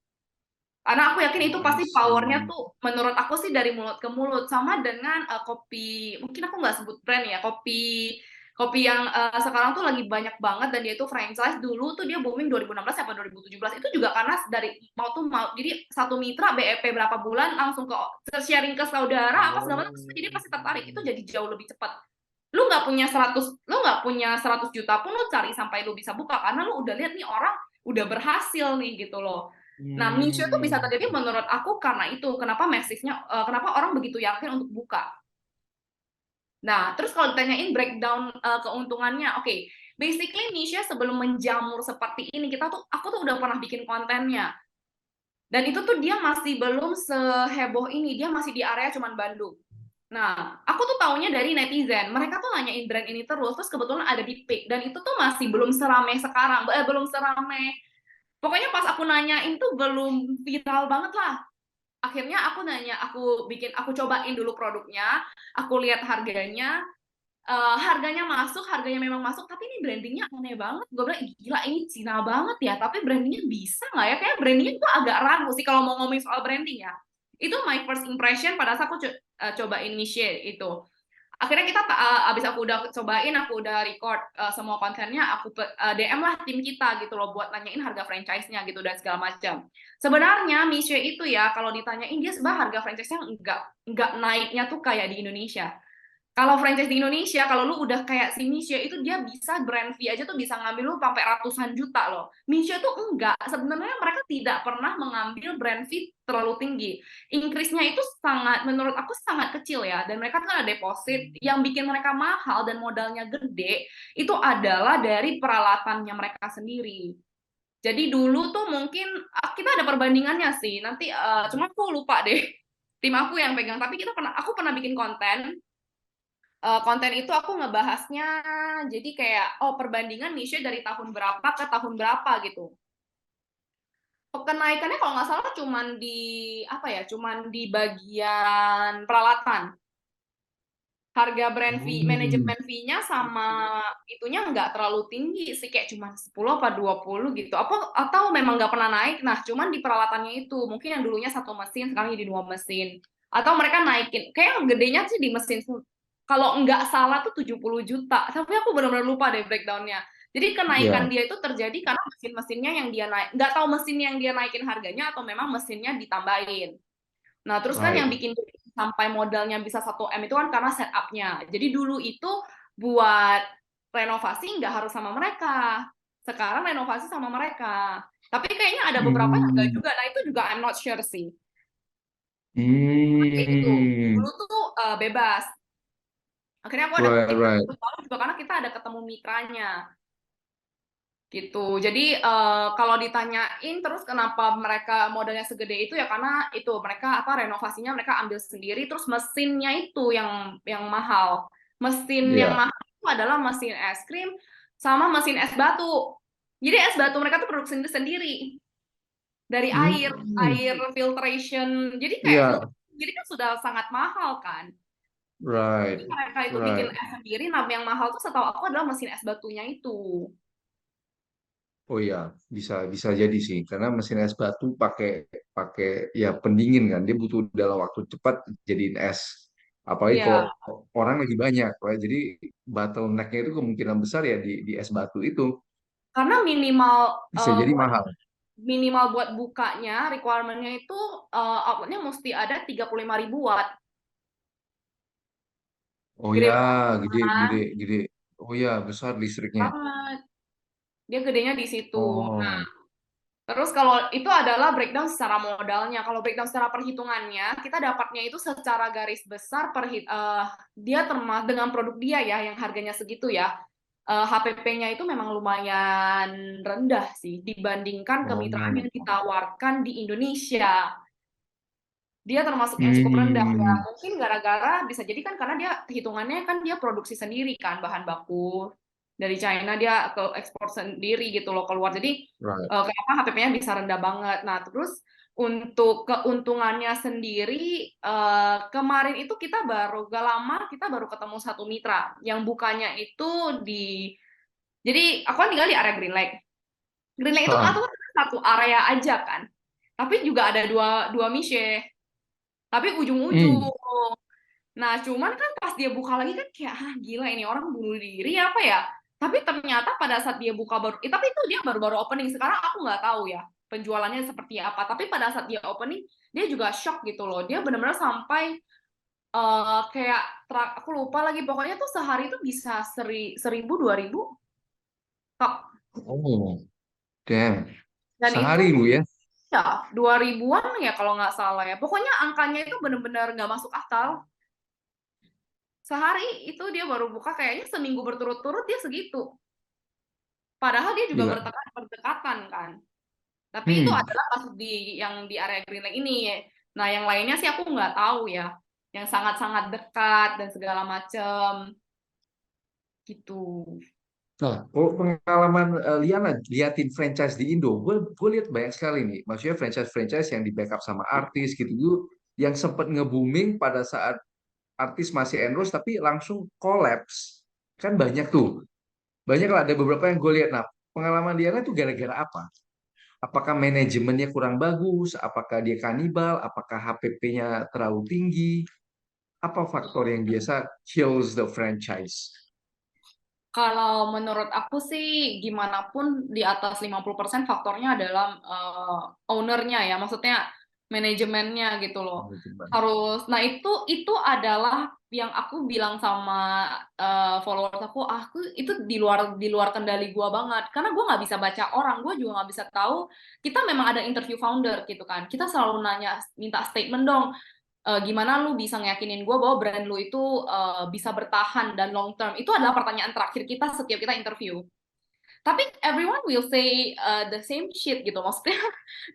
Karena aku yakin itu I pasti powernya see. tuh, menurut aku sih dari mulut ke mulut. Sama dengan kopi, mungkin aku nggak sebut brand ya, kopi kopi yang sekarang tuh lagi banyak banget dan dia itu franchise. Dulu tuh dia booming 2016 sampai 2017, itu juga karena dari mau tuh mau, jadi satu mitra BEP berapa bulan langsung ke sharing ke saudara apa segala Oh. macam, jadi pasti tertarik, itu jadi jauh lebih cepat. Lu nggak punya 100 juta pun lu cari sampai lu bisa buka karena lu udah lihat nih orang udah berhasil nih gitu loh. Nah, niche itu bisa Hmm, terjadi menurut aku karena itu kenapa masifnya kenapa orang begitu yakin untuk buka. Nah, terus kalau ditanyain breakdown keuntungannya, oke. Basically niche sebelum menjamur seperti ini, aku tuh udah pernah bikin kontennya. Dan itu tuh dia masih belum seheboh ini, dia masih di area cuman Bandung. Nah, aku tuh taunya dari netizen. Mereka tuh nanyain brand ini terus kebetulan ada di pick. Dan itu tuh masih belum serame sekarang, belum serame. Pokoknya pas aku nanyain tuh belum viral banget lah. Akhirnya aku nanya, aku cobain dulu produknya, aku lihat harganya, harganya masuk, harganya memang masuk, tapi ini brandingnya aneh banget. Gue bilang, gila ini Cina banget ya, tapi brandingnya bisa nggak ya? Kayak brandingnya gue agak ragu sih kalau mau ngomongin soal branding ya. Itu my first impression pada saat aku cobain Miche itu. Akhirnya kita abis aku udah cobain, aku udah record semua kontennya, aku DM lah tim kita gitu loh buat nanyain harga franchise-nya gitu dan segala macam. Sebenarnya Miche itu ya kalau ditanyain dia sebenarnya harga franchise-nya nggak naiknya tuh kayak di Indonesia. Kalau franchise di Indonesia, kalau lu udah kayak si Misha itu dia bisa brand fee aja tuh bisa ngambil lu sampai ratusan juta loh. Misha tuh enggak. Sebenarnya mereka tidak pernah mengambil brand fee terlalu tinggi. Increase-nya itu sangat, menurut aku sangat kecil ya. Dan mereka kan ada deposit. Yang bikin mereka mahal dan modalnya gede, itu adalah dari peralatannya mereka sendiri. Jadi dulu tuh mungkin kita ada perbandingannya sih. Nanti cuma aku lupa deh tim aku yang pegang. Tapi aku pernah bikin konten. Konten itu aku ngebahasnya jadi kayak perbandingan Misha dari tahun berapa ke tahun berapa gitu. Kenaikannya kalau nggak salah cuman di apa ya, cuman di bagian peralatan. Harga brand fee, Hmm. manajemen fee-nya sama itunya nggak terlalu tinggi sih, kayak cuman 10 apa 20 gitu. Atau memang nggak pernah naik. Nah, cuman di peralatannya itu. Mungkin yang dulunya satu mesin, sekarang jadi dua mesin. Atau mereka naikin. Kayak yang gedenya sih di mesin. Kalau nggak salah tuh 70 juta. Tapi aku benar-benar lupa deh breakdown-nya. Jadi kenaikan Ya, dia itu terjadi karena mesin-mesinnya yang dia naik. Nggak tahu mesin yang dia naikin harganya atau memang mesinnya ditambahin. Nah, terus kan yang right. bikin sampai modalnya bisa 1 M itu kan karena setup-nya. Jadi dulu itu buat renovasi nggak harus sama mereka. Sekarang renovasi sama mereka. Tapi kayaknya ada beberapa yang enggak Hmm. juga. Nah, itu juga I'm not sure sih. Kayak gitu. Hmm. Dulu tuh bebas. Akhirnya aku ada Right, tim right. juga karena kita ada ketemu mitranya. Gitu. Jadi kalau ditanyain terus kenapa mereka modalnya segede itu ya karena itu mereka renovasinya mereka ambil sendiri terus mesinnya itu yang mahal. Mesin yang Ya. mahal itu adalah mesin es krim sama mesin es batu. Jadi es batu mereka tuh produksi sendiri dari air, Hmm. air filtration. Jadi kayak Ya, filter jadi kan sudah sangat mahal kan. Jadi right, mereka itu bikin right. es sendiri, nah yang mahal tuh setahu aku adalah mesin es batunya itu. Oh ya, bisa bisa jadi sih, karena mesin es batu pakai pakai ya pendingin kan, dia butuh dalam waktu cepat jadiin es. Apalagi kalau Iya. orang lagi banyak, right? Jadi bottleneck-nya itu kemungkinan besar ya di es batu itu Karena bisa jadi buat mahal. bukanya requirement-nya itu output-nya mesti ada 35.000 watt. Oh Gede ya, gede gede banget. gede. Oh ya, besar listriknya. Banget. Dia gedenya di situ. Nah, Oh, terus kalau itu adalah breakdown secara modalnya. Kalau breakdown secara perhitungannya, kita dapatnya itu secara garis besar dia termasuk dengan produk dia ya yang harganya segitu ya. HPP-nya itu memang lumayan rendah sih dibandingkan kemitraan oh. yang ditawarkan di Indonesia. Dia termasuk yang cukup rendah ya. Hmm, Mungkin gara-gara bisa jadi kan karena dia hitungannya kan dia produksi sendiri kan bahan baku dari China dia ke ekspor sendiri gitu loh keluar. Jadi right. kenapa HPP-nya bisa rendah banget. Nah, terus untuk keuntungannya sendiri kemarin itu kita baru gak lama kita baru ketemu satu mitra yang bukanya itu di jadi aku kan tinggal di area Green Lake. Green Lake itu Ah. kan satu area aja kan. Tapi juga ada dua dua mise tapi ujung-ujung. Hmm. Nah, cuman kan pas dia buka lagi kan kayak, gila ini orang bunuh diri apa ya? Tapi ternyata pada saat dia buka baru, tapi itu dia baru-baru opening. Sekarang aku nggak tahu ya penjualannya seperti apa. Tapi pada saat dia opening, dia juga shock gitu loh. Dia benar-benar sampai kayak, aku lupa lagi, pokoknya tuh sehari itu bisa 1.000, 2.000 kok. Oh, damn. Dan itu Sehari lu ya? ya 2.000-an ya kalau nggak salah ya. Pokoknya angkanya itu benar-benar nggak masuk akal. Sehari itu dia baru buka kayaknya seminggu berturut-turut dia segitu. Padahal dia juga Gila. berdekatan kan. Tapi itu Hmm. adalah pas yang di area Green Lake ini. Nah, yang lainnya sih aku nggak tahu ya. Yang sangat-sangat dekat dan segala macem gitu. Nah, kalau pengalaman Liana liatin franchise di Indo, gue lihat banyak sekali nih. Maksudnya franchise-franchise yang di backup sama artis gitu, yang sempat nge-booming pada saat artis masih endorse, tapi langsung collapse. Kan banyak tuh. Banyak lah, ada beberapa yang gue lihat. Nah, pengalaman Liana tuh gara-gara apa? Apakah manajemennya kurang bagus? Apakah dia kanibal? Apakah HPP-nya terlalu tinggi? Apa faktor yang biasa kills the franchise? Kalau menurut aku sih gimana pun di atas 50% faktornya adalah ownernya ya. Maksudnya manajemennya gitu loh. Manajemen. Harus, nah itu adalah yang aku bilang sama followers aku itu di luar kendali gua banget, karena gua nggak bisa baca orang, gua juga nggak bisa tahu. Kita memang ada interview founder gitu kan, kita selalu nanya, minta statement dong, gimana lu bisa ngeyakinin gue bahwa brand lu itu bisa bertahan dan long term. Itu adalah pertanyaan terakhir kita setiap kita interview. Tapi everyone will say the same shit gitu. Maksudnya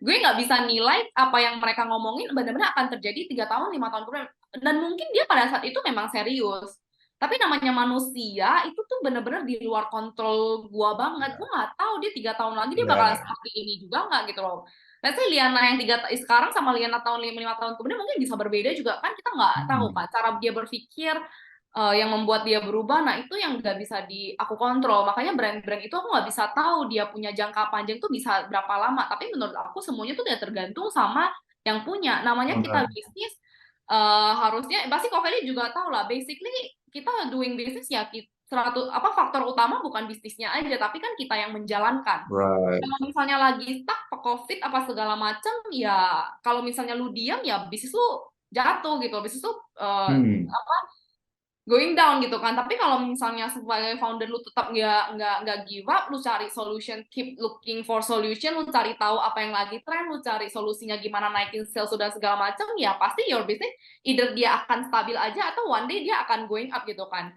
gue nggak bisa nilai apa yang mereka ngomongin benar-benar akan terjadi 3 tahun, 5 tahun kemudian. Dan mungkin dia pada saat itu memang serius. Tapi namanya manusia itu tuh benar-benar di luar kontrol gua banget. Gua nggak tahu dia 3 tahun lagi dia bakal Ya. seperti ini juga nggak gitu loh. Let's say Liana yang sekarang sama Liana tahun 5 tahun kemudian mungkin bisa berbeda juga kan, kita nggak tahu Hmm. kan cara dia berpikir, yang membuat dia berubah. Nah itu yang nggak bisa aku kontrol, makanya brand-brand itu aku nggak bisa tahu dia punya jangka panjang tuh bisa berapa lama. Tapi menurut aku semuanya tuh udah tergantung sama yang punya. Namanya kita Benar. bisnis, harusnya pasti Kak Feli juga tahu lah, basically kita doing business ya, 100 apa, faktor utama bukan bisnisnya aja tapi kan kita yang menjalankan. Right. Kalau misalnya lagi stuck COVID apa segala macam, ya kalau misalnya lu diam ya bisnis lu jatuh gitu, bisnis lu Hmm. going down gitu kan. Tapi kalau misalnya sebagai founder lu tetap nggak give up, lu cari solution, keep looking for solution, lu cari tahu apa yang lagi tren, lu cari solusinya gimana naikin sales sudah segala macam, ya pasti your business either dia akan stabil aja atau one day dia akan going up gitu kan.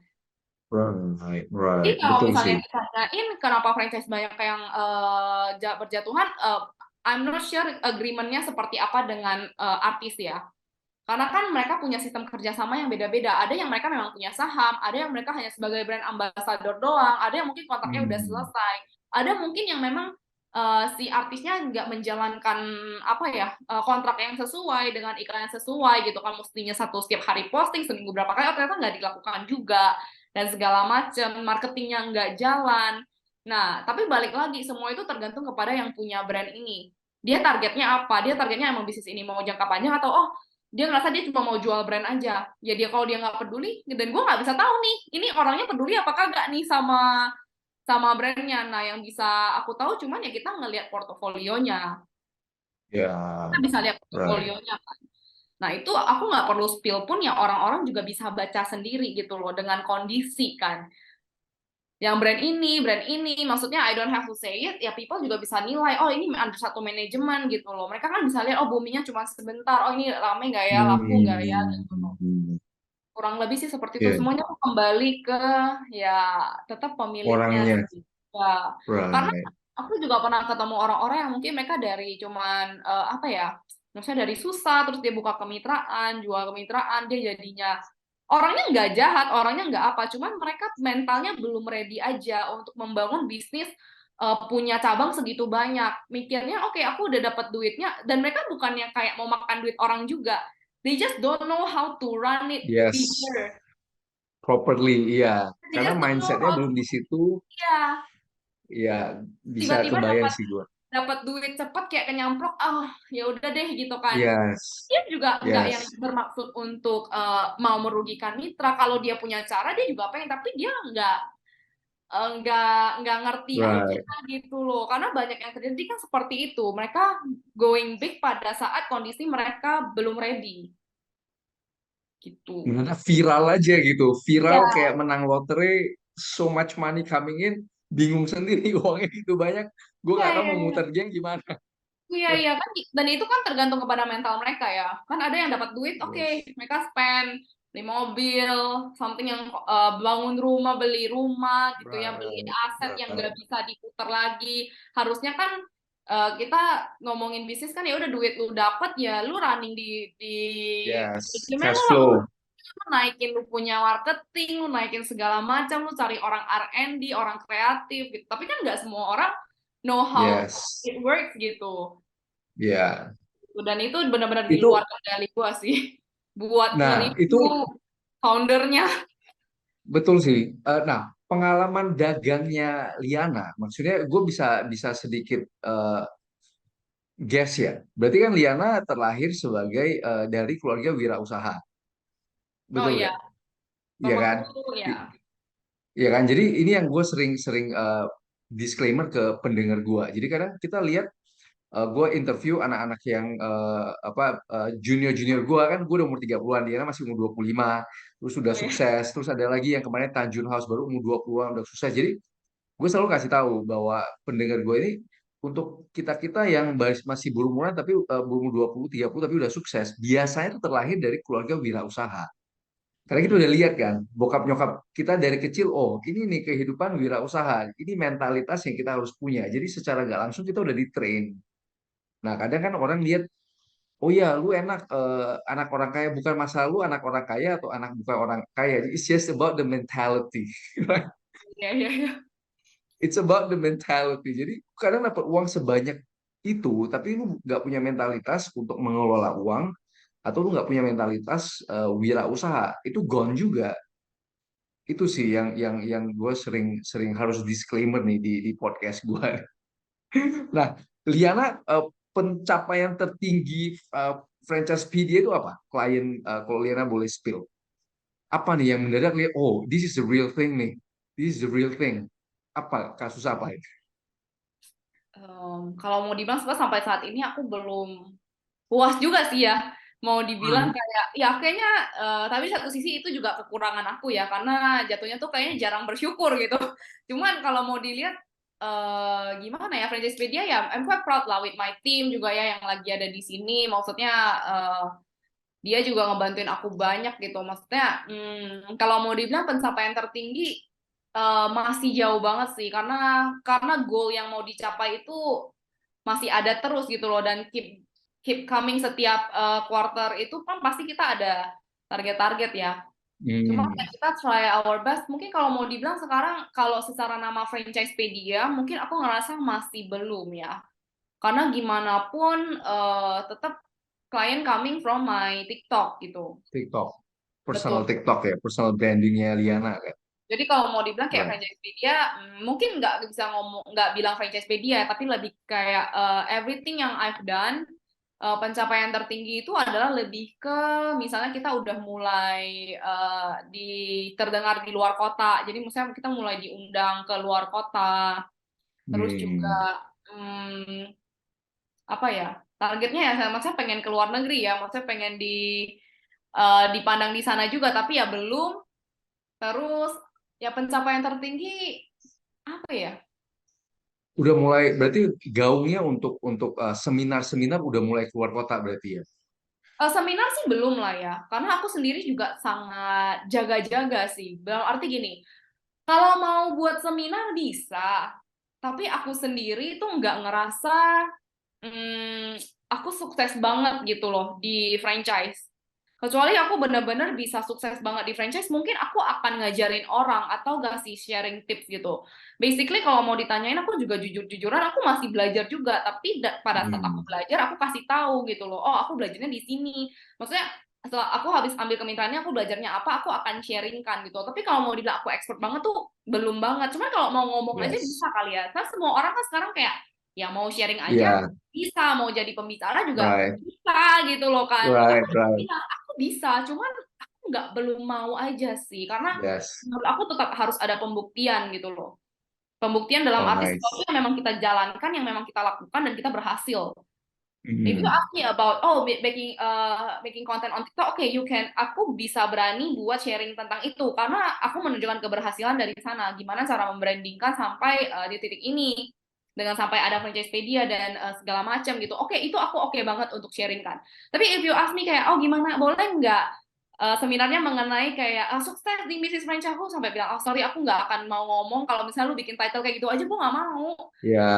Right. Jadi Right. kalau Betul misalnya sih. ditanyain kenapa franchise banyak yang berjatuhan, I'm not sure agreement-nya seperti apa dengan artis ya. Karena kan mereka punya sistem kerjasama yang beda-beda. Ada yang mereka memang punya saham, ada yang mereka hanya sebagai brand ambassador doang, ada yang mungkin kontraknya udah Hmm. selesai, ada mungkin yang memang si artisnya nggak menjalankan apa ya, kontrak yang sesuai dengan iklan yang sesuai gitu kan, mestinya setiap hari posting seminggu berapa kali, ternyata nggak dilakukan juga dan segala macam, marketingnya nggak jalan. Nah, tapi balik lagi semua itu tergantung kepada yang punya brand ini. Dia targetnya apa? Dia targetnya emang bisnis ini mau jangka panjang atau dia ngerasa dia cuma mau jual brand aja. Ya dia kalau dia nggak peduli, dan gue nggak bisa tahu nih, ini orangnya peduli apa kagak nih sama sama brandnya. Nah yang bisa aku tahu cuman ya kita ngelihat portofolionya, kita Ya. bisa lihat Right. portofolionya kan. Nah itu aku nggak perlu spill pun ya orang-orang juga bisa baca sendiri gitu loh dengan kondisi kan. Yang brand ini, maksudnya I don't have to say it, ya people juga bisa nilai, oh ini under satu manajemen gitu loh. Mereka kan bisa lihat, oh boomingnya cuma sebentar, oh ini rame nggak ya, laku nggak ya, gitu loh. Hmm. Kurang lebih sih seperti itu. Ya. Semuanya tuh kembali ke ya tetap pemiliknya Orangnya. sih. Ya. Karena Right. aku juga pernah ketemu orang-orang yang mungkin mereka dari cuman apa ya, maksudnya dari susah terus dia buka kemitraan, jual kemitraan, dia jadinya orangnya nggak jahat, orangnya nggak apa, cuman mereka mentalnya belum ready aja untuk membangun bisnis, punya cabang segitu banyak. Mikirnya oke, aku udah dapat duitnya, dan mereka bukan yang kayak mau makan duit orang juga. They just don't know how to run it Yes. bigger. Properly. Iya. They Karena just don't know mindsetnya how belum to, di situ. ya, Ya. Bisa tiba-tiba kebayang dapat sih gua. dapat duit cepat kayak kenyamplok, ya udah deh gitu kan. Yes. Dia juga nggak yang Yes. bermaksud untuk mau merugikan mitra. Kalau dia punya cara dia juga pengen, tapi dia nggak ngerti aja Right. gitu loh, karena banyak yang terjadi kan seperti itu, mereka going big pada saat kondisi mereka belum ready gitu Gimana viral aja gitu. Viral ya. kayak menang lotre, so much money coming in, bingung sendiri uangnya gitu banyak. Gue Iya, nggak tahu iya, mau iya. muter geng gimana. Iya, iya kan, dan itu kan tergantung kepada mental mereka ya. Kan ada yang dapat duit, oke, Yes. mereka spend beli mobil, something yang bangun rumah, beli rumah gitu ya, beli Right. aset yang nggak Right. bisa diputar lagi. Harusnya kan kita ngomongin bisnis kan, ya udah duit lu dapat ya lu running di Yes. manajemen Cash lu flow. naikin, lu punya marketing, lu naikin segala macam, lu cari orang R&D, orang kreatif gitu. Tapi kan nggak semua orang know how Yes. it works gitu. Ya. Dan itu benar-benar di luar Itu, kendali gua sih. Buat nah, itu nge-review foundernya. betul sih. Nah, pengalaman dagangnya Liana, maksudnya gue bisa bisa sedikit guess ya. Berarti kan Liana terlahir sebagai dari keluarga wirausaha, Oh betul iya, nggak? Iya kan? bapakku ya. Iya kan? Jadi ini yang gue sering-sering disclaimer ke pendengar gue. Jadi kadang kita lihat gue interview anak-anak yang junior-junior gue, kan gue udah umur 30-an, dia masih umur 25, terus sudah Oh ya. sukses. Terus ada lagi yang kemarin Tanjun House baru umur 20-an udah sukses. Jadi gue selalu kasih tahu bahwa pendengar gue ini, untuk kita-kita yang masih berumuran tapi berumur 20 30 tapi udah sukses, biasanya itu terlahir dari keluarga wirausaha. Karena kita udah lihat kan, bokap nyokap kita dari kecil, oh ini nih kehidupan wirausaha, ini mentalitas yang kita harus punya. Jadi secara nggak langsung kita udah di-train. Nah, kadang kan orang lihat, oh ya, lu enak anak orang kaya, bukan masalah lu anak orang kaya atau anak bukan orang kaya. It's just about the mentality. Iya, iya, iya. It's about the mentality. Jadi kadang dapat uang sebanyak itu, tapi lu nggak punya mentalitas untuk mengelola uang, atau lu nggak punya mentalitas wirausaha, itu gone juga. Itu sih yang gue sering sering harus disclaimer nih di podcast gue. Nah, Liana, pencapaian tertinggi franchise PD itu apa? Klien, kalau Liana boleh spill, apa nih yang mendadak lihat, oh this is the real thing nih, this is the real thing. Apa kasus apa itu? Kalau mau dibilang sampai saat ini aku belum puas juga sih ya. Mau dibilang Hmm. kayak ya kayaknya tapi satu sisi itu juga kekurangan aku ya karena jatuhnya tuh kayaknya jarang bersyukur gitu. Cuman kalau mau dilihat gimana ya Franchisepedia ya I'm quite proud lah with my team juga ya yang lagi ada di sini. Maksudnya eh, dia juga ngebantuin aku banyak gitu. Maksudnya kalau mau dibilang pencapaian tertinggi masih jauh banget sih karena goal yang mau dicapai itu masih ada terus gitu loh dan keep keep coming setiap quarter itu kan pasti kita ada target-target ya. Cuma Hmm. kayak kita try our best. Mungkin kalau mau dibilang sekarang kalau secara nama Franchisepedia mungkin aku ngerasa masih belum ya. Karena gimana pun tetap klien coming from my TikTok gitu. TikTok, personal Betul. TikTok ya, personal brandingnya Liana kan. Jadi kalau mau dibilang kayak Right. Franchisepedia, mungkin nggak bisa ngomong, nggak bilang Franchisepedia, tapi lebih kayak everything yang I've done, pencapaian tertinggi itu adalah lebih ke, misalnya kita udah mulai terdengar di luar kota, jadi misalnya kita mulai diundang ke luar kota, terus juga Hmm. hmm, apa ya, targetnya ya, maksudnya pengen ke luar negeri ya, maksudnya pengen dipandang di sana juga, tapi ya belum. Terus ya pencapaian tertinggi apa ya? Udah mulai berarti gaungnya untuk seminar-seminar udah mulai keluar kota berarti ya. Seminar sih belum lah ya, karena aku sendiri juga sangat jaga-jaga sih. Dalam arti gini, kalau mau buat seminar bisa, tapi aku sendiri tuh nggak ngerasa hmm, aku sukses banget gitu loh di franchise. Kecuali aku bener-bener bisa sukses banget di franchise, mungkin aku akan ngajarin orang atau ngasih sharing tips gitu. Basically kalau mau ditanyain aku juga jujur-jujuran, aku masih belajar juga. Tapi pada saat aku Hmm. belajar, aku kasih tahu gitu loh. Oh, aku belajarnya di sini. Maksudnya setelah aku habis ambil kemitraannya, aku belajarnya apa, aku akan sharingkan gitu. Tapi kalau mau dibilang aku expert banget tuh belum banget. Cuman kalau mau ngomong aja Yes. bisa kali ya. Kan semua orang kan sekarang kayak ya mau sharing aja Iya, bisa, mau jadi pembicara juga right, bisa gitu loh kan. Aku right, juga right. bilang aku bisa, cuman aku nggak belum mau aja sih karena Yes. menurut aku tetap harus ada pembuktian gitu loh. Pembuktian dalam Oh, arti sesuatu nice. yang memang kita jalankan, yang memang kita lakukan dan kita berhasil. If you Hmm. ask me about making content on TikTok, okay, you can. Aku bisa berani buat sharing tentang itu karena aku menunjukkan keberhasilan dari sana. Gimana cara membrandingkan sampai di titik ini dengan sampai ada Franchisepedia dan segala macam gitu. Oke, itu aku oke banget untuk sharing kan. Tapi if you ask me kayak, oh gimana, boleh nggak seminarnya mengenai kayak sukses di Mrs. Franchise, aku sampai bilang, oh sorry, aku nggak akan mau ngomong kalau misalnya lu bikin title kayak gitu aja, gue nggak mau. Ya,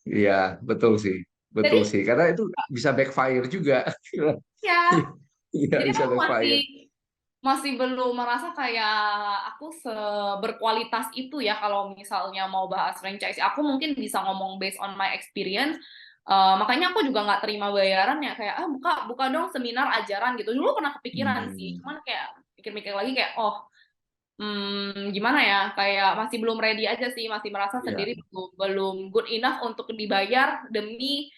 ya, betul sih. Betul Jadi sih. Karena itu bisa backfire juga. ya, Iya, jadi bisa aku masih backfire. masih belum merasa kayak aku seberkualitas itu ya kalau misalnya mau bahas franchise. Aku mungkin bisa ngomong based on my experience. Makanya aku juga nggak terima bayaran ya kayak buka buka dong seminar ajaran gitu. Dulu pernah kepikiran sih, Hmm. cuman kayak pikir-pikir lagi kayak gimana ya kayak masih belum ready aja sih, masih merasa Ya, sendiri belum belum good enough untuk dibayar demi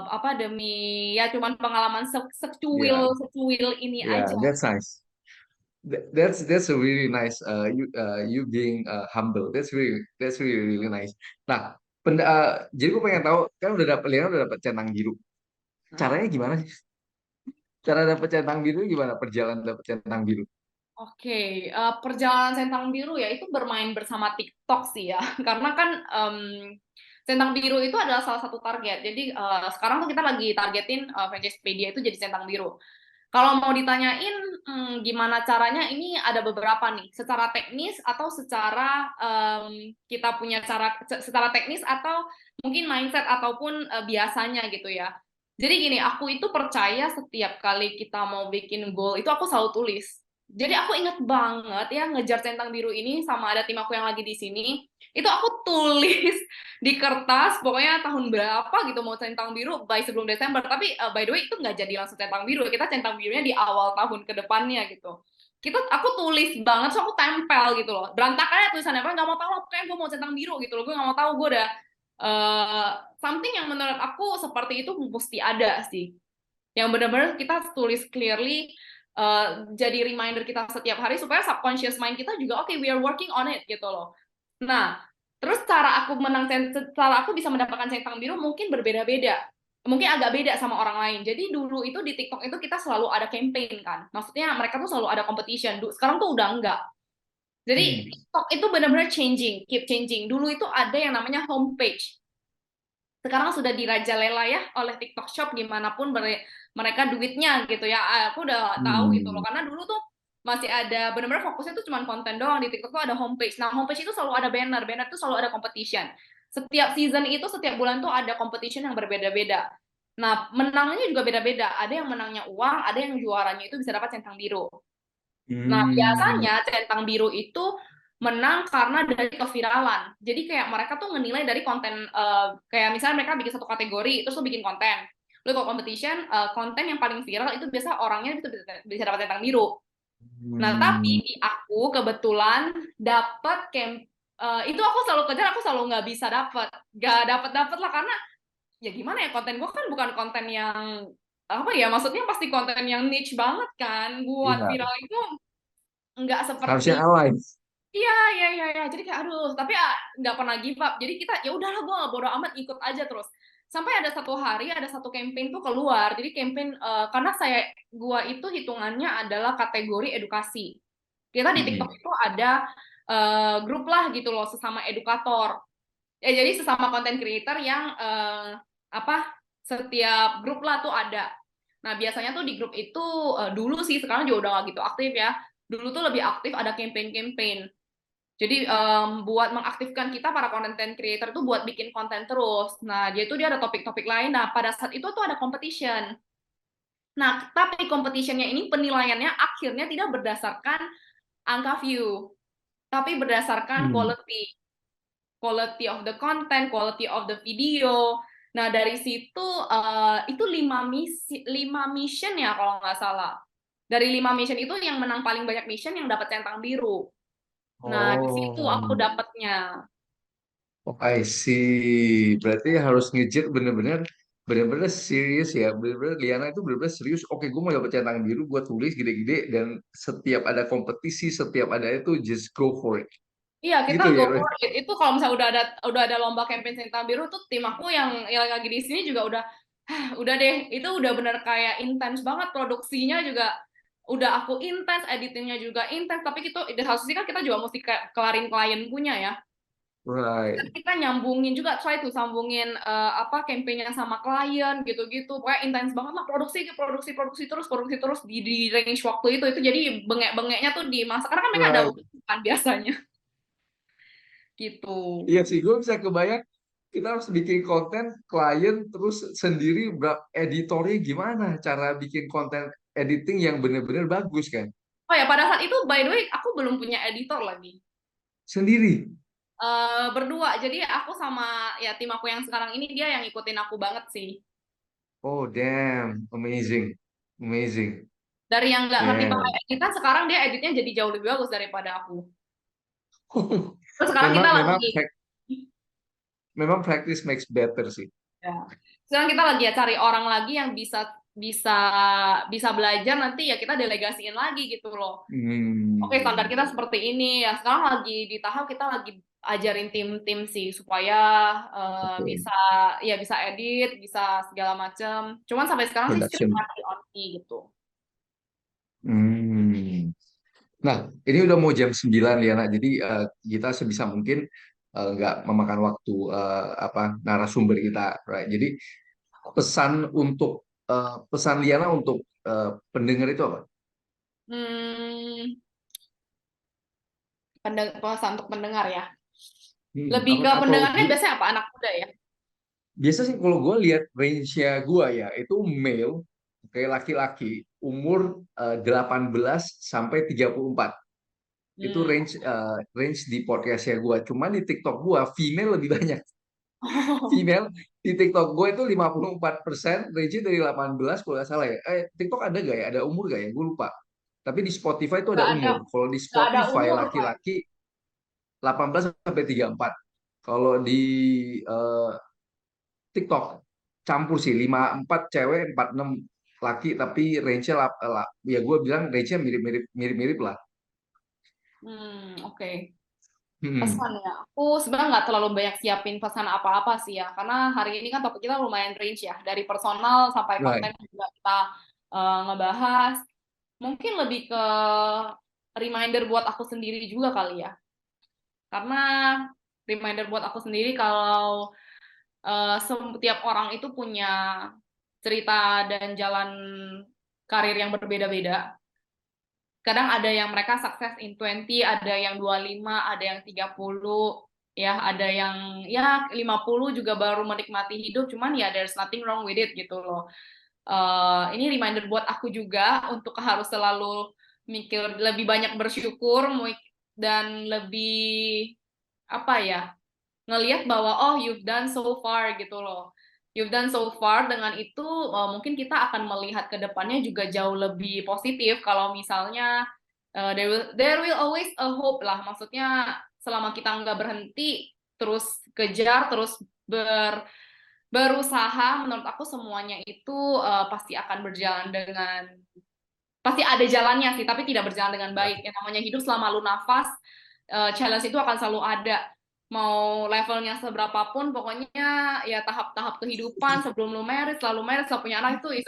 apa demi ya cuman pengalaman secuil ya, secuil ini ya. aja. That's nice. That's a really nice you being humble. That's really really nice. Nah, Jadi gue pengen tahu, kan udah dapet, Lena udah dapet centang biru. Caranya gimana sih? Cara dapet centang biru gimana? Perjalanan dapet centang biru. Oke, perjalanan Centang Biru ya itu bermain bersama TikTok sih ya, karena kan Centang Biru itu adalah salah satu target. Jadi sekarang tuh kita lagi targetin Franchisepedia itu jadi Centang Biru. Kalau mau ditanyain gimana caranya, ini ada beberapa nih, secara teknis atau secara kita punya cara secara teknis atau mungkin mindset ataupun biasanya gitu ya. Jadi gini, aku itu percaya setiap kali kita mau bikin goal itu aku selalu tulis. Jadi aku inget banget ya ngejar centang biru ini sama ada tim aku yang lagi di sini. Itu aku tulis di kertas, pokoknya tahun berapa gitu mau centang biru by sebelum Desember. Tapi by the way itu nggak jadi langsung centang biru, kita centang birunya di awal tahun ke depannya gitu. Aku tulis banget, so aku tempel gitu loh. Berantakan ya tulisannya, apa nggak mau tahu, pokoknya gue mau centang biru gitu loh. Gue nggak mau tahu, gue udah something yang menurut aku seperti itu mesti ada sih. Yang benar-benar kita tulis clearly, jadi reminder kita setiap hari supaya subconscious mind kita juga oke, we are working on it gitu loh. Nah, terus cara aku bisa mendapatkan centang biru mungkin berbeda-beda. Mungkin agak beda sama orang lain. Jadi dulu itu di TikTok itu kita selalu ada campaign kan. Maksudnya mereka tuh selalu ada competition. Sekarang tuh udah enggak. Jadi Hmm. TikTok itu benar-benar changing, keep changing. Dulu itu ada yang namanya homepage. Sekarang sudah dirajalela ya oleh TikTok Shop, gimana pun mereka duitnya gitu ya. Aku udah tahu gitu loh, Hmm. karena dulu tuh masih ada benar-benar fokusnya tuh cuma konten doang. Di TikTok tuh ada homepage. Nah, homepage itu selalu ada banner tuh selalu ada competition. Setiap season itu setiap bulan tuh ada competition yang berbeda-beda. Nah, menangnya juga beda-beda. Ada yang menangnya uang, ada yang juaranya itu bisa dapat centang biru. Nah, Hmm. biasanya centang biru itu menang karena dari keviralan. Jadi kayak mereka tuh menilai dari konten, kayak misalnya mereka bikin satu kategori, terus lu bikin konten. Lu ikut competition, konten yang paling viral itu biasa orangnya itu bisa dapat centang biru. Nah, tapi Hmm. di aku kebetulan dapat itu aku selalu kejar, aku selalu nggak bisa dapat. Nggak dapat lah, karena ya gimana ya, konten gue kan bukan konten yang apa ya, maksudnya pasti konten yang niche banget kan. Buat Iya. viral itu nggak Harusnya seperti. alay. Iya, iya, iya, iya. Jadi kayak aduh, tapi nggak pernah give up. Jadi kita ya udahlah, gue nggak bodo amat, ikut aja terus. Sampai ada satu hari ada satu campaign tuh keluar. Jadi campaign, karena gua itu hitungannya adalah kategori edukasi. Kita di TikTok Hmm. itu ada grup lah gitu loh, sesama edukator. Ya jadi sesama content creator yang apa, setiap grup lah tuh ada. Nah, biasanya tuh di grup itu dulu sih, sekarang juga udah nggak gitu aktif ya. Dulu tuh lebih aktif ada campaign-campaign. Jadi buat mengaktifkan kita para content creator itu buat bikin konten terus. Nah, dia ada topik-topik lain. Nah, pada saat itu tuh ada competition. Nah, tapi competitionnya ini penilaiannya akhirnya tidak berdasarkan angka view, tapi berdasarkan Hmm. quality of the content, quality of the video. Nah, dari situ itu 5 mission ya kalau nggak salah. Dari 5 mission itu yang menang paling banyak mission yang dapat centang biru. Nah, di situ Oh. aku dapatnya. Oh, I see. Berarti harus ngejar bener-bener serius ya. Bener-bener Liana itu bener-bener serius. Oke, gue mau dapet centang biru, gue tulis gede-gede dan setiap ada kompetisi, setiap ada itu just go for it. Iya, kita Gitu go ya, for Ray? it. Itu kalau misalnya udah ada lomba campaign Centang Biru tuh, tim aku yang lagi di sini juga udah deh, itu udah bener kayak intens banget, produksinya juga udah aku intens, editingnya juga intens, tapi di satu sisi kan kita juga mesti kelarin klien punya ya. Right. Kan kita nyambungin juga, try to sambungin apa campaignnya sama klien gitu-gitu. Pokoknya intens banget lah, produksi terus di range waktu itu jadi bengek-bengeknya tuh di masa, karena kan mereka ada Right. uang kan biasanya gitu. Iya sih, gue bisa kebayang kita harus bikin konten klien terus sendiri editornya gimana cara bikin konten editing yang bener-bener bagus kan Oh ya, pada saat itu by the way aku belum punya editor lagi. sendiri. Berdua. Jadi aku sama ya tim aku yang sekarang ini, dia yang ikutin aku banget sih. Oh damn, amazing, amazing. Dari yang nggak ngerti pakai Damn. editan, sekarang dia editnya jadi jauh lebih bagus daripada aku. Terus sekarang kita memang memang lagi memang practice makes better sih. ya, sekarang kita lagi ya cari orang lagi yang bisa bisa bisa belajar, nanti ya kita delegasiin lagi gitu loh. Oke, standar Hmm. kita seperti ini ya. Sekarang lagi di tahap kita lagi ajarin tim-tim sih supaya Oke. bisa ya bisa edit, bisa segala macam. Cuman sampai sekarang sih still Production. masih on gitu. Hmm. Nah, ini udah mau jam 9 ya, nak. Jadi kita sebisa mungkin nggak memakan waktu apa narasumber kita, right? Jadi pesan Liana untuk pendengar itu apa? Hmm, pesan untuk pendengar ya. Lebih Apa ke atau pendengarnya biasanya apa? Anak muda ya? biasa sih kalau gue lihat range-nya gue ya itu male kayak laki-laki umur 18 sampai 34. Itu Hmm. range di podcastnya gue. Cuman di TikTok gue female lebih banyak. Oh, Female di TikTok gue itu 54%, range dari 18 kalau nggak salah ya. TikTok ada gak ya? Ada umur gak ya? Gue lupa. Tapi di Spotify itu ada nggak ada umur. Kalau di nggak ada Spotify umur Pak. laki-laki 18 sampai 34. Kalau di eh, TikTok campur sih 54 cewek 46 laki tapi range-nya ya gue bilang range-nya mirip-mirip lah. Oke. Hmm, Pesan ya. Aku sebenarnya nggak terlalu banyak siapin pesan apa-apa sih ya, karena hari ini kan topik kita lumayan range ya, dari personal sampai right. konten juga kita ngebahas. Mungkin lebih ke reminder buat aku sendiri juga kali ya, karena reminder buat aku sendiri kalau setiap orang itu punya cerita dan jalan karir yang berbeda-beda. Kadang ada yang mereka sukses in 20, ada yang 25, ada yang 30, ya, ada yang ya 50 juga baru menikmati hidup, cuman ya there's nothing wrong with it gitu loh. Ini reminder buat aku juga untuk harus selalu mikir lebih banyak bersyukur dan lebih apa ya, ngelihat bahwa oh you've done so far gitu loh. You've done so far, dengan itu mungkin kita akan melihat ke depannya juga jauh lebih positif kalau misalnya there will always a hope lah. Maksudnya selama kita nggak berhenti terus kejar terus berusaha, menurut aku semuanya itu pasti akan berjalan dengan pasti ada jalannya sih, tapi tidak berjalan dengan baik. Yang namanya hidup, selama lu nafas, challenge itu akan selalu ada. Mau levelnya seberapapun, pokoknya ya tahap-tahap kehidupan sebelum lu married, selalu married, selalu punya anak itu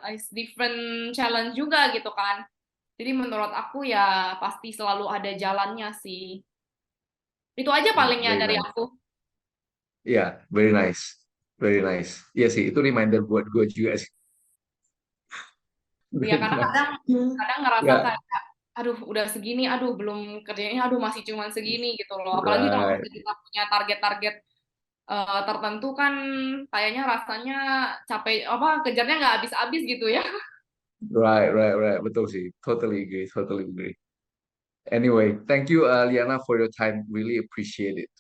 is different challenge juga gitu kan. Jadi menurut aku ya pasti selalu ada jalannya sih. Itu aja Yeah, palingnya very dari nice. aku. Yeah, very nice. Very nice. Iya sih, itu reminder buat gue juga sih. Ya Very karena nice. kadang kadang ngerasa Ya, kayak aduh udah segini, aduh belum kerjanya, aduh masih cuman segini gitu loh. Apalagi kalau right, misalnya kita punya target-target tertentu kan kayaknya rasanya capek apa kejarnya nggak habis-habis gitu ya. right. Betul sih. Totally agree, totally agree. Anyway, thank you, Liana, for your time. Really appreciate it.